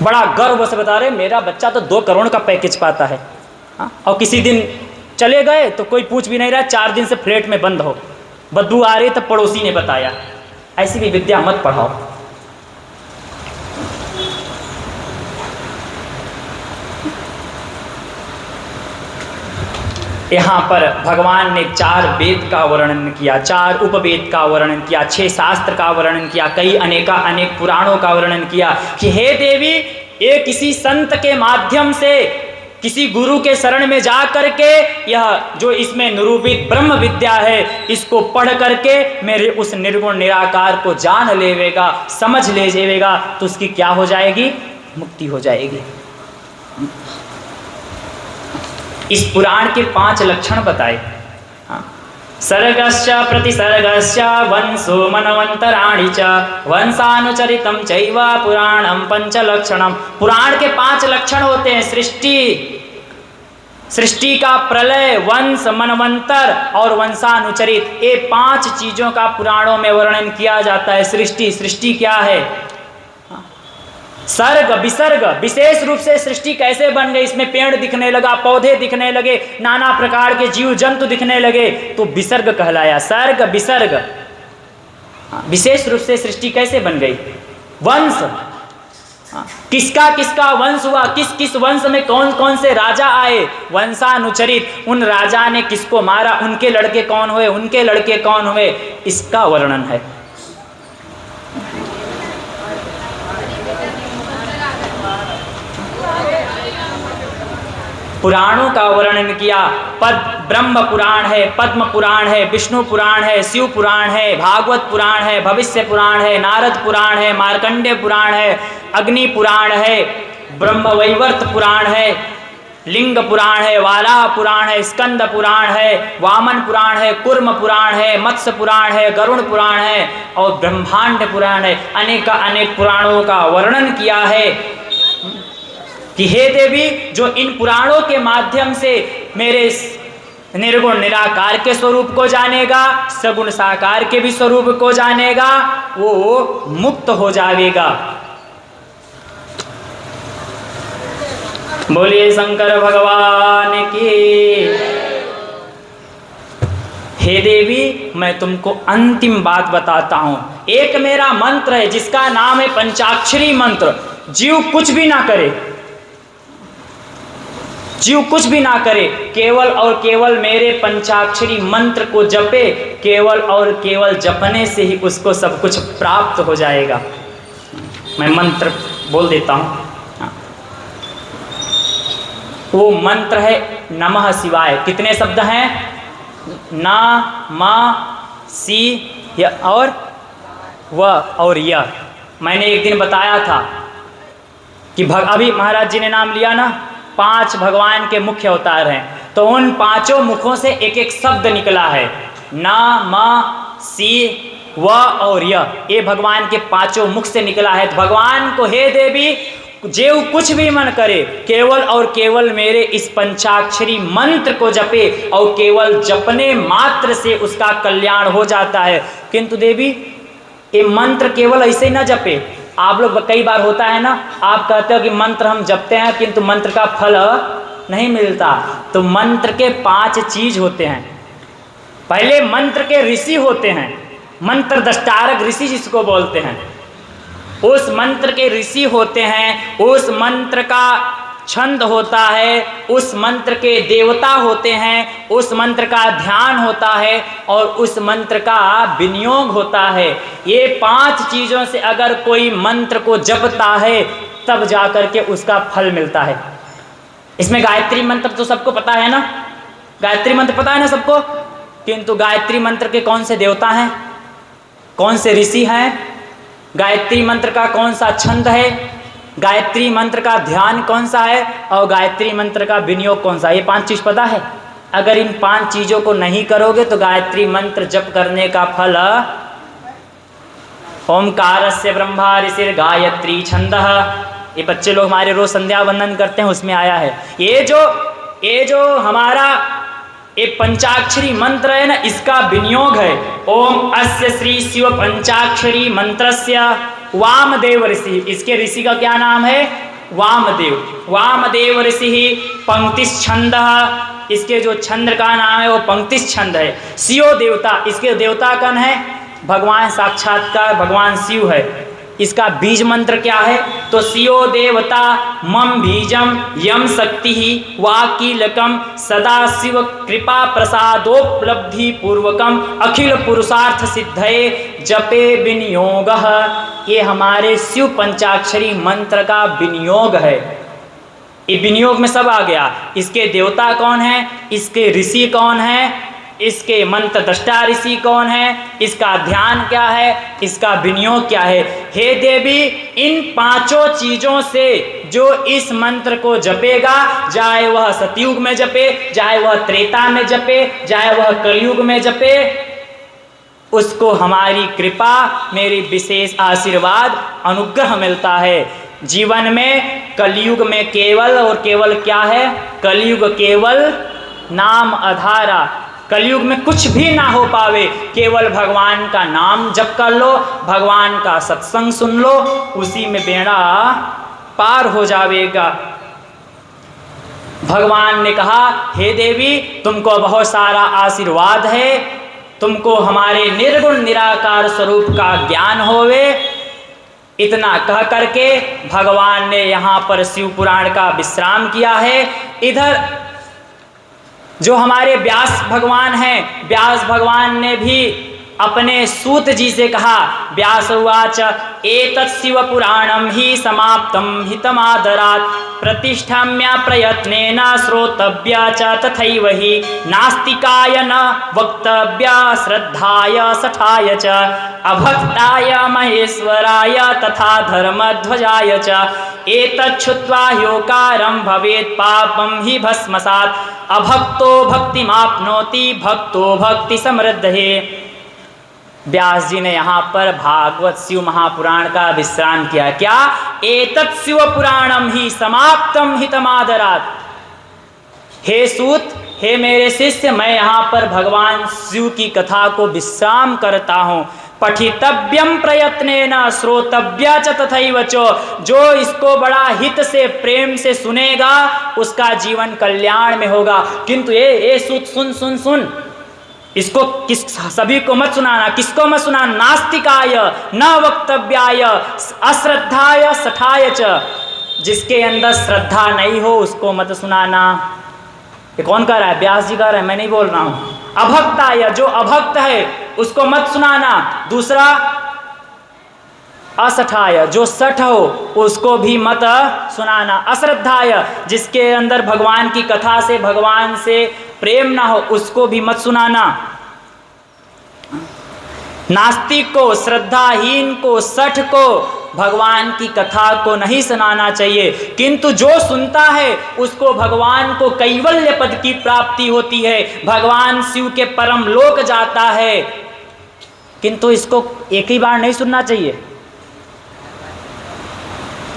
बड़ा गर्व से बता रहे मेरा बच्चा तो 2 करोड़ का पैकेज पाता है। हाँ? और किसी दिन चले गए तो कोई पूछ भी नहीं रहा, 4 दिन से फ्लैट में बंद हो, बदबू आ रही तब पड़ोसी ने बताया। ऐसी भी विद्या मत पढ़ाओ। यहाँ पर भगवान ने 4 वेद का वर्णन किया, 4 उपवेद का वर्णन किया, 6 शास्त्र का वर्णन किया, कई अनेक पुराणों का वर्णन किया कि हे देवी, ये किसी संत के माध्यम से, किसी गुरु के शरण में जा करके यह जो इसमें निरूपित ब्रह्म विद्या है, इसको पढ़ करके मेरे उस निर्गुण निराकार को जान लेवेगा, समझ ले जाएगा, तो उसकी क्या हो जाएगी? मुक्ति हो जाएगी। इस पुराण के 5 लक्षण बताए। सर्गश्च प्रतिसर्गश्च वंशो मनवंतराणि च वंशानुचरितं चैव पुराणं 5 लक्षणम। पुराण के 5 लक्षण होते हैं। सृष्टि का प्रलय, वंश, मनवंतर और वंशानुचरित, ये 5 चीजों का पुराणों में वर्णन किया जाता है। सृष्टि क्या है? सर्ग विसर्ग, विशेष रूप से सृष्टि कैसे बन गई, इसमें पेड़ दिखने लगा, पौधे दिखने लगे, नाना प्रकार के जीव जंतु दिखने लगे, तो विसर्ग कहलाया। सर्ग विसर्ग, विशेष रूप से सृष्टि कैसे बन गई। वंश, किसका किसका वंश हुआ, किस किस वंश में कौन कौन से राजा आए, वंशानुचरित, उन राजा ने किसको मारा, उनके लड़के कौन हुए, उनके लड़के कौन हुए, इसका वर्णन है। पुराणों का वर्णन किया। ब्रह्म पुराण है, पद्म पुराण है, विष्णु पुराण है, शिव पुराण है, भागवत पुराण है, भविष्य पुराण है, नारद पुराण है, मार्कंडेय पुराण है, अग्नि पुराण है, ब्रह्मवैवर्त पुराण है, लिंग पुराण है, वाराह पुराण है, स्कंद पुराण है, वामन पुराण है, कुर्म पुराण है, मत्स्य पुराण है, गरुड़ पुराण है और ब्रह्मांड पुराण है। अनेक अनेक पुराणों का वर्णन किया है कि हे देवी, जो इन पुराणों के माध्यम से मेरे निर्गुण निराकार के स्वरूप को जानेगा, सगुण साकार के भी स्वरूप को जानेगा, वो मुक्त हो जाएगा। बोलिए शंकर भगवान की। हे देवी, मैं तुमको अंतिम बात बताता हूं। एक मेरा मंत्र है जिसका नाम है पंचाक्षरी मंत्र। जीव कुछ भी ना करे, जीव कुछ भी ना करे, केवल और केवल मेरे पंचाक्षरी मंत्र को जपे, केवल और केवल जपने से ही उसको सब कुछ प्राप्त हो जाएगा। मैं मंत्र बोल देता हूं। वो मंत्र है नमः शिवाय। कितने शब्द हैं? ना, मा, सी और व और य। मैंने एक दिन बताया था कि अभी महाराज जी ने नाम लिया ना, 5 भगवान के मुख्य अवतार हैं, तो उन 5 मुखों से एक एक शब्द निकला है। ना, मा, सी, व और य, ये भगवान के 5 मुख से निकला है। तो भगवान को, हे देवी, जेव कुछ भी मन करे, केवल और केवल मेरे इस पंचाक्षरी मंत्र को जपे और केवल जपने मात्र से उसका कल्याण हो जाता है। किंतु देवी, ये मंत्र केवल ऐसे ना जपे। आप लोग कई बार होता है ना, आप कहते हो कि मंत्र हम जपते हैं किंतु मंत्र का फल नहीं मिलता। तो मंत्र के 5 चीज होते हैं। पहले मंत्र के ऋषि होते हैं, मंत्र दष्टारक ऋषि जिसको बोलते हैं। उस मंत्र के ऋषि होते हैं, उस मंत्र का छंद होता है, उस मंत्र के देवता होते हैं, उस मंत्र का ध्यान होता है और उस मंत्र का विनियोग होता है। ये 5 चीज़ों से अगर कोई मंत्र को जपता है तब जाकर के उसका फल मिलता है। इसमें गायत्री मंत्र तो सबको पता है ना, गायत्री मंत्र पता है ना सबको। किंतु गायत्री मंत्र के कौन से देवता हैं, कौन से ऋषि हैं, गायत्री मंत्र का कौन सा छंद है, गायत्री मंत्र का ध्यान कौन सा है और गायत्री मंत्र का विनियोग कौन सा है, ये 5 चीज़ पता है। अगर इन 5 चीज़ों को नहीं करोगे तो गायत्री मंत्र जप करने का फल, ओमकारस्य ब्रह्मा ऋषिर गायत्री छंदः, ये बच्चे लोग हमारे रोज संध्या वंदन करते हैं, उसमें आया है। ये जो हमारा ये पंचाक्षरी मंत्र है ना, इसका विनियोग है। ओम अस्य श्री शिव पंचाक्षरी मंत्रस्य वामदेव ऋषि। इसके ऋषि का क्या नाम है? वामदेव। वामदेव ऋषि पंक्तिश छंद, इसके जो छंद का नाम है वो पंक्तिश छंद है। शिव देवता, इसके देवता कौन है? भगवान साक्षात्कार भगवान शिव है। इसका बीज मंत्र क्या है? तो शिव देवता मम बीजम यम शक्ति वाकीलकम सदा शिव कृपा प्रसादोपलब्धि पूर्वकम अखिल पुरुषार्थ सिद्धये जपे विनियोगः। ये हमारे शिव पंचाक्षरी मंत्र का विनियोग है। ये विनियोग में सब आ गया। इसके देवता कौन है, इसके ऋषि कौन है, इसके मंत्र दृष्टा ऋषि कौन है, इसका ध्यान क्या है, इसका विनियोग क्या है। हे देवी, इन 5 चीज़ों से जो इस मंत्र को जपेगा, चाहे वह सतयुग में जपे, चाहे वह त्रेता में जपे, चाहे वह कलयुग में जपे, उसको हमारी कृपा, मेरी विशेष आशीर्वाद अनुग्रह मिलता है। जीवन में कलयुग में केवल और केवल क्या है? कलयुग केवल नाम आधारा, कलयुग में कुछ भी ना हो पावे, केवल भगवान का नाम जप कर लो, भगवान का सत्संग सुन लो, उसी में बेड़ा पार हो जाएगा। भगवान ने कहा, हे देवी, तुमको बहुत सारा आशीर्वाद है, तुमको हमारे निर्गुण निराकार स्वरूप का ज्ञान होवे। इतना कह करके भगवान ने यहाँ पर शिव पुराण का विश्राम किया है। इधर जो हमारे व्यास भगवान हैं, व्यास भगवान ने भी अपने सूत जी से कहा, व्यास उवाच एतत् शिव पुराणम ही समाप्तम हितमादरात् प्रतिष्ठाम्य प्रयत्नेन श्रोतव्या च तथैव हि नास्तिकाय न वक्तव्या श्रद्धाय सठाय च अभक्ताय महेश्वराय तथा धर्मध्वजाय च एतत् छुत्वा ह्योकारं भवेत् पापं हि भस्मसात् अभक्तो भक्तिमाप्नोति भक्तो भक्ति समृद्धये। व्यास जी ने यहाँ पर भागवत शिव महापुराण का विश्राम किया। क्या? एतत् शिव पुराणम ही समाप्तम हितमादरात्। हे सूत, हे मेरे शिष्य, मैं यहाँ पर भगवान शिव की कथा को विश्राम करता हूँ। पठितव्यम प्रयत्नेन श्रोतव्या च तथैव च। जो इसको बड़ा हित से प्रेम से सुनेगा उसका जीवन कल्याण में होगा। किंतु ये सूत सुन सुन सुन, इसको सभी को मत सुनाना। किसको मत सुनाना? नास्तिकाय न वक्तव्याय अश्रद्धाय सठाय च। जिसके अंदर श्रद्धा नहीं हो उसको मत सुनाना। ये कौन कह रहा है? व्यास जी कह रहे हैं, मैं नहीं बोल रहा हूं। अभक्ताय, जो अभक्त है उसको मत सुनाना। दूसरा असठाय, जो सठ हो उसको भी मत सुनाना। अश्रद्धाय, जिसके अंदर भगवान की कथा से भगवान से प्रेम ना हो उसको भी मत सुनाना। नास्तिक को, श्रद्धाहीन को, सठ को भगवान की कथा को नहीं सुनाना चाहिए। किंतु जो सुनता है उसको भगवान को कैवल्य पद की प्राप्ति होती है, भगवान शिव के परम लोक जाता है। किंतु इसको एक ही बार नहीं सुनना चाहिए,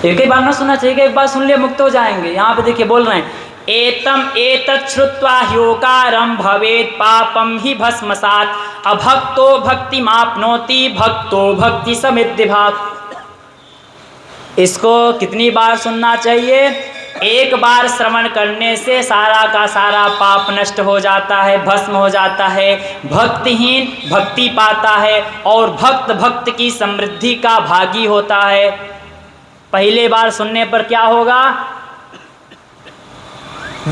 एक ही बार ना सुनना चाहिए कि एक बार सुन लिए मुक्त हो जाएंगे। यहाँ पे देखिए बोल रहे हैं, एतम एतत् श्रुत्वा ह्योकारं भवेत् पापं हि भस्मसात् अभक्तो भक्तिमाप्नोति भक्तो भक्ति समृद्धिभाक्। इसको कितनी बार सुनना चाहिए? एक बार श्रवण करने से सारा का सारा पाप नष्ट हो जाता है, भस्म हो जाता है। भक्तिहीन भक्ति पाता है और भक्त भक्त की समृद्धि का भागी होता है। पहले बार सुनने पर क्या होगा?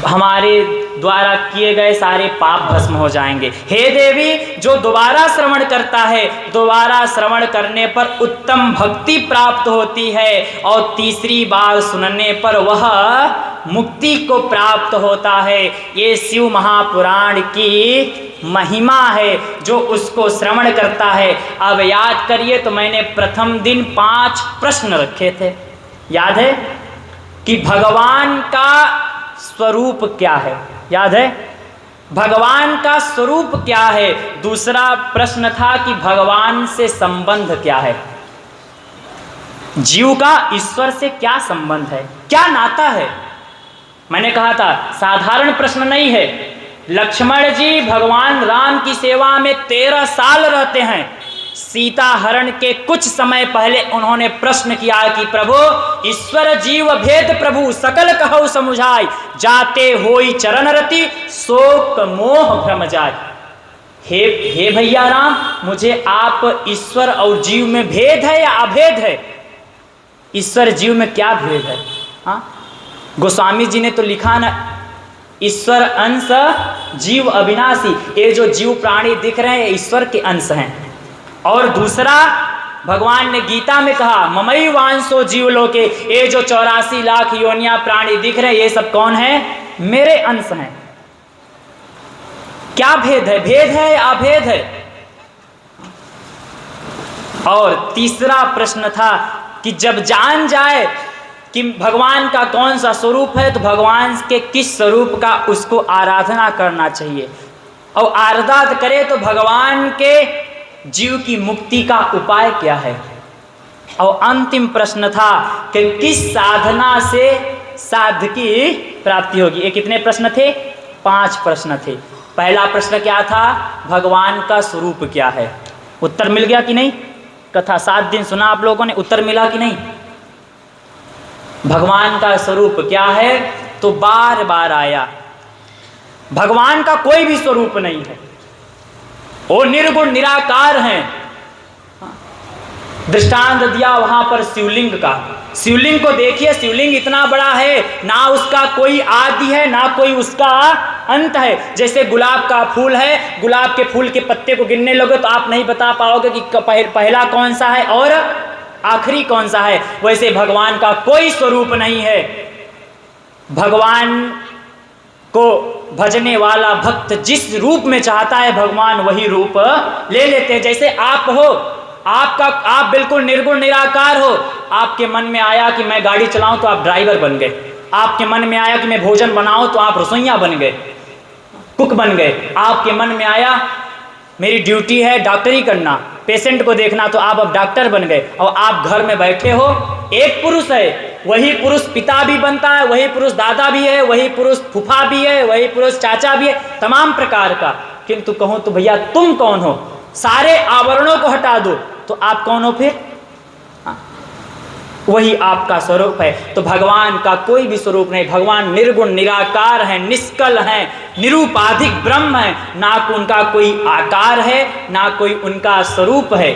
हमारे द्वारा किए गए सारे पाप भस्म हो जाएंगे। हे देवी, जो दोबारा श्रवण करता है, दोबारा श्रवण करने पर उत्तम भक्ति प्राप्त होती है और तीसरी बार सुनने पर वह मुक्ति को प्राप्त होता है। ये शिव महापुराण की महिमा है जो उसको श्रवण करता है। अब याद करिए, तो मैंने प्रथम दिन 5 प्रश्न रखे थे, याद है? कि भगवान का स्वरूप क्या है, याद है? भगवान का स्वरूप क्या है। दूसरा प्रश्न था कि भगवान से संबंध क्या है, जीव का ईश्वर से क्या संबंध है, क्या नाता है। मैंने कहा था साधारण प्रश्न नहीं है। लक्ष्मण जी भगवान राम की सेवा में 13 साल रहते हैं। सीता हरण के कुछ समय पहले उन्होंने प्रश्न किया कि प्रभु, ईश्वर जीव भेद प्रभु सकल कहु समुझाय, जाते होई चरण रति शोक मोह भ्रम जाय। हे भैया राम, मुझे आप ईश्वर और जीव में भेद है या अभेद है? ईश्वर जीव में क्या भेद है? हाँ, गोस्वामी जी ने तो लिखा ना, ईश्वर अंश जीव अविनाशी। ये जो जीव प्राणी दिख रहे हैं ईश्वर के अंश हैं। और दूसरा, भगवान ने गीता में कहा ममई वांसो जीवलोके, ये जो 84 लाख योनियां प्राणी दिख रहे हैं ये सब कौन है? मेरे अंश हैं। क्या भेद है? भेद है या अभेद है? और तीसरा प्रश्न था कि जब जान जाए कि भगवान का कौन सा स्वरूप है तो भगवान के किस स्वरूप का उसको आराधना करना चाहिए, और आराधना करे तो भगवान के जीव की मुक्ति का उपाय क्या है। और अंतिम प्रश्न था कि किस साधना से साध की प्राप्ति होगी। ये कितने प्रश्न थे? 5 प्रश्न थे। पहला प्रश्न क्या था? भगवान का स्वरूप क्या है? उत्तर मिल गया कि नहीं? कथा 7 दिन सुना आप लोगों ने, उत्तर मिला कि नहीं? भगवान का स्वरूप क्या है? तो बार बार आया, भगवान का कोई भी स्वरूप नहीं है, वो निर्गुण निराकार हैं। दृष्टांत दिया वहां पर शिवलिंग का। शिवलिंग को देखिए, शिवलिंग इतना बड़ा है, ना उसका कोई आदि है ना कोई उसका अंत है। जैसे गुलाब का फूल है, गुलाब के फूल के पत्ते को गिनने लगे तो आप नहीं बता पाओगे कि पहला कौन सा है और आखिरी कौन सा है। वैसे भगवान का कोई स्वरूप नहीं है। भगवान को भजने वाला भक्त जिस रूप में चाहता है भगवान वही रूप ले लेते हैं। जैसे आप हो, आप बिल्कुल निर्गुण निराकार हो, आपके मन में आया कि मैं गाड़ी चलाऊं तो आप ड्राइवर बन गए, आपके मन में आया कि मैं भोजन बनाऊं तो आप रसोइया बन गए, कुक बन गए, आपके मन में आया मेरी ड्यूटी है डॉक्टरी करना, पेशेंट को देखना, तो आप अब डॉक्टर बन गए। और आप घर में बैठे हो, एक पुरुष है, वही पुरुष पिता भी बनता है, वही पुरुष दादा भी है, वही पुरुष फूफा भी है, वही पुरुष चाचा भी है, तमाम प्रकार का। किंतु कहूं तो भैया तुम कौन हो? सारे आवरणों को हटा दो तो आप कौन हो फिर? वही आपका स्वरूप है। तो भगवान का कोई भी स्वरूप नहीं, भगवान निर्गुण निराकार है, निष्कल है, निरूपाधिक ब्रह्म है, ना उनका कोई आकार है ना कोई उनका स्वरूप है।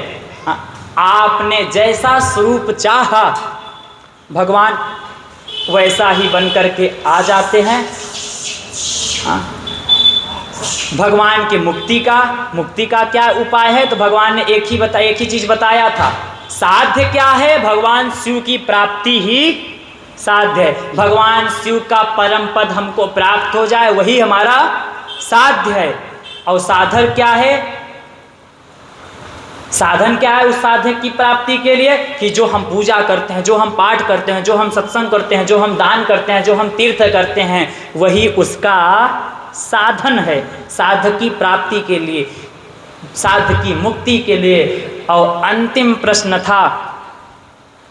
आपने जैसा स्वरूप चाहा भगवान वैसा ही बन करके आ जाते हैं। भगवान की मुक्ति का क्या उपाय है? तो भगवान ने एक ही चीज बताया था, साध्य क्या है? भगवान शिव की प्राप्ति ही साध्य है। भगवान शिव का परम पद हमको प्राप्त हो जाए वही हमारा साध्य है। और साधन क्या है? साधन क्या है उस साध्य की प्राप्ति के लिए? कि जो हम पूजा करते हैं, जो हम पाठ करते हैं, जो हम सत्संग करते हैं, जो हम दान करते हैं, जो हम तीर्थ करते हैं, वही उसका साधन है, साधक की प्राप्ति के लिए, साधक की मुक्ति के लिए। और अंतिम प्रश्न था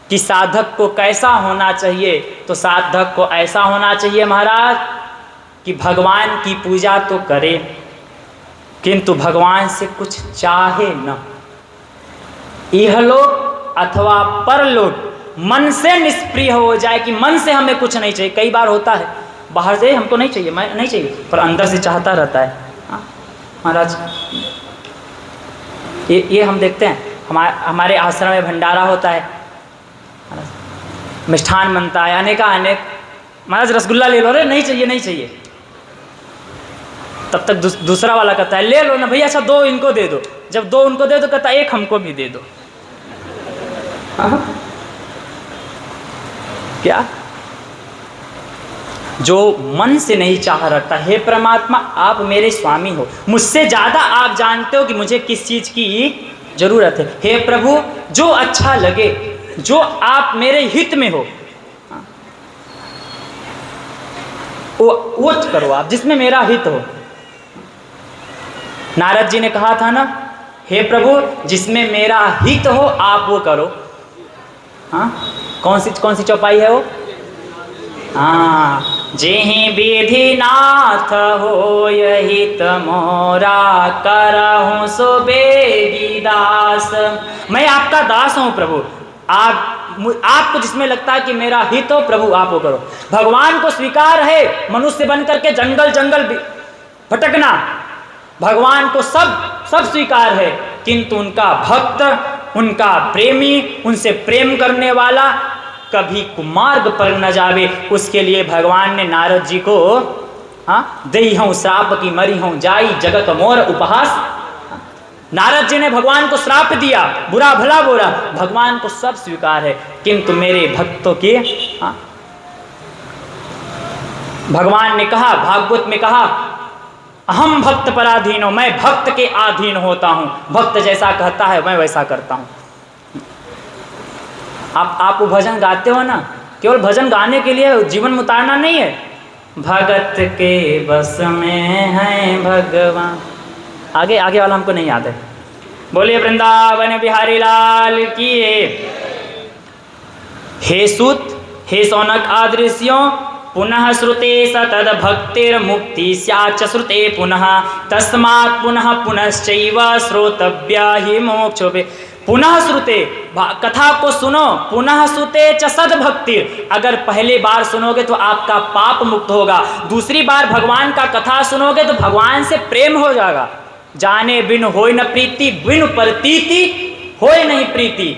कि साधक को कैसा होना चाहिए? तो साधक को ऐसा होना चाहिए महाराज कि भगवान की पूजा तो करे किंतु भगवान से कुछ चाहे न, इहलोक अथवा परलोक मन से निष्प्रिय हो जाए, कि मन से हमें कुछ नहीं चाहिए। कई बार होता है बाहर से हमको नहीं चाहिए, मैं नहीं चाहिए, पर अंदर से चाहता रहता है। महाराज ये हम देखते हैं, हमारे आश्रम में भंडारा होता है, मिष्ठान बनता है, अनेक महाराज रसगुल्ला ले लो, रे नहीं चाहिए नहीं चाहिए। तब तक दूसरा वाला कहता है ले लो ना भैया, अच्छा 2 इनको दे दो। जब 2 उनको दे दो कहता है 1 हमको भी दे दो। क्या? जो मन से नहीं चाह रखता, हे परमात्मा आप मेरे स्वामी हो, मुझसे ज़्यादा आप जानते हो कि मुझे किस चीज़ की जरूरत है। हे प्रभु जो अच्छा लगे, जो आप मेरे हित में हो वो करो आप, जिसमें मेरा हित हो। नारद जी ने कहा था ना, हे प्रभु जिसमें मेरा हित हो आप वो करो। हाँ, कौन सी चौपाई है वो? हाँ, जेहि विधि नाथ हो यही तमोरा करहूँ सो बेगी दास। मैं आपका दास हूँ प्रभु, आपको जिसमें लगता है कि मेरा हित हो प्रभु आप वो करो। भगवान को स्वीकार है मनुष्य बन करके जंगल भटकना, भगवान को सब स्वीकार है, किंतु उनका भक्त, उनका प्रेमी, उनसे प्रेम करने वाला कभी कुमार्ग पर न जावे, उसके लिए भगवान ने नारद जी को दई हूँ श्राप की मरी हूँ जाई जगत मोर उपहास। नारद जी ने भगवान को श्राप दिया, बुरा भला बोला, भगवान को सब स्वीकार है, किंतु मेरे भक्तों के भगवान ने कहा, भागवत में कहा, अहम भक्त पराधीन हो, मैं भक्त के अधीन होता हूँ, भक्त जैसा कहता है मैं वैसा करता हूँ। आप वो भजन गाते हो ना, केवल भजन गाने के लिए जीवन में उतारना नहीं है, भगत के बस में है भगवान। आगे वाला हमको नहीं याद है। बोलिए वृंदावन बिहारी लाल की। हे सूत, हे सौनक आदृश्यों, पुनः श्रुते स तद्भक्तिर्मुक्ति स्याच्च श्रुते पुनः तस्मात् पुनः पुनश्चैव श्रोतव्या हि मोक्षोपि। पुनः श्रुते, कथा को सुनो, पुनः श्रुते च सद्भक्ति, अगर पहली बार सुनोगे तो आपका पाप मुक्त होगा, दूसरी बार भगवान का कथा सुनोगे तो भगवान से प्रेम हो जाएगा। जाने बिन होय न प्रीति, बिन प्रतीति होय नहीं प्रीति।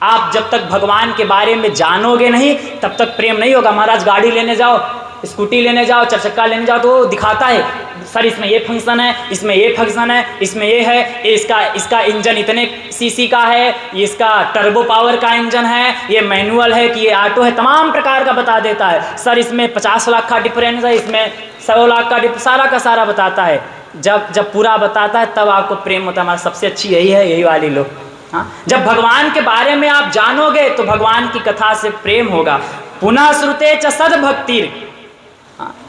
आप जब तक भगवान के बारे में जानोगे नहीं तब तक प्रेम नहीं होगा। महाराज गाड़ी लेने जाओ, स्कूटी लेने जाओ, चार चक्का लेने जाओ तो वो दिखाता है, सर इसमें ये फंक्शन है, इसमें ये फंक्शन है, इसमें ये है, इसका इंजन इतने सीसी का है, इसका टर्बो पावर का इंजन है, ये मैनुअल है कि ये ऑटो है, तमाम प्रकार का बता देता है। सर इसमें 50 लाख का डिफरेंस है, इसमें 100 लाख का सारा का सारा बताता है। जब पूरा बताता है तब आपको प्रेम होता है। हमारा सबसे अच्छी यही है, यही वाली लोग। हाँ, जब भगवान के बारे में आप जानोगे तो भगवान की कथा से प्रेम होगा। पुनः श्रुते च सद्भक्ति,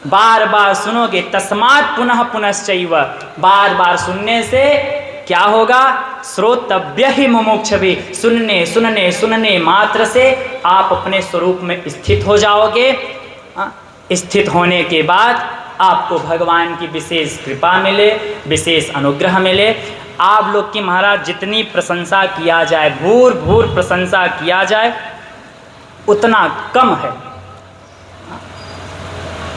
बार बार सुनोगे, तस्मात् पुनः पुनश्चैव, बार बार सुनने से क्या होगा, श्रोतव्य ही मुमुक्षुभिः, सुनने सुनने सुनने मात्र से आप अपने स्वरूप में स्थित हो जाओगे। स्थित होने के बाद आपको भगवान की विशेष कृपा मिले, विशेष अनुग्रह मिले। आप लोग की महाराज जितनी प्रशंसा किया जाए, भूर भूर प्रशंसा किया जाए, उतना कम है।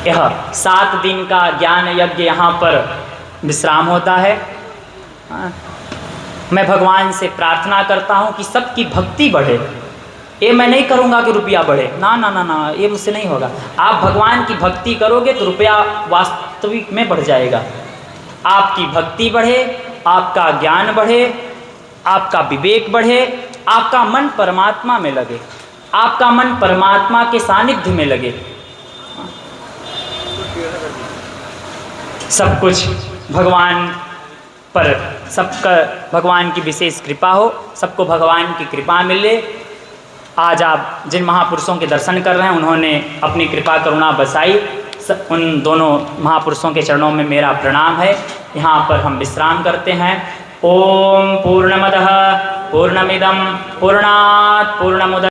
यह 7 दिन का ज्ञान यज्ञ यहाँ पर विश्राम होता है। मैं भगवान से प्रार्थना करता हूँ कि सबकी भक्ति बढ़े। ये मैं नहीं करूँगा कि रुपया बढ़े, ना ना ना ना, ये मुझसे नहीं होगा। आप भगवान की भक्ति करोगे तो रुपया वास्तविक में बढ़ जाएगा। आपकी भक्ति बढ़े, आपका ज्ञान बढ़े, आपका विवेक बढ़े, आपका मन परमात्मा में लगे, आपका मन परमात्मा के सानिध्य में लगे। सब कुछ भगवान पर, सबका भगवान की विशेष कृपा हो, सबको भगवान की कृपा मिले। आज आप जिन महापुरुषों के दर्शन कर रहे हैं उन्होंने अपनी कृपा करुणा बरसाई, उन दोनों महापुरुषों के चरणों में मेरा प्रणाम है। यहाँ पर हम विश्राम करते हैं। ओम पूर्णमदः पूर्णमिदं पूर्णात् पूर्णमुदच्यते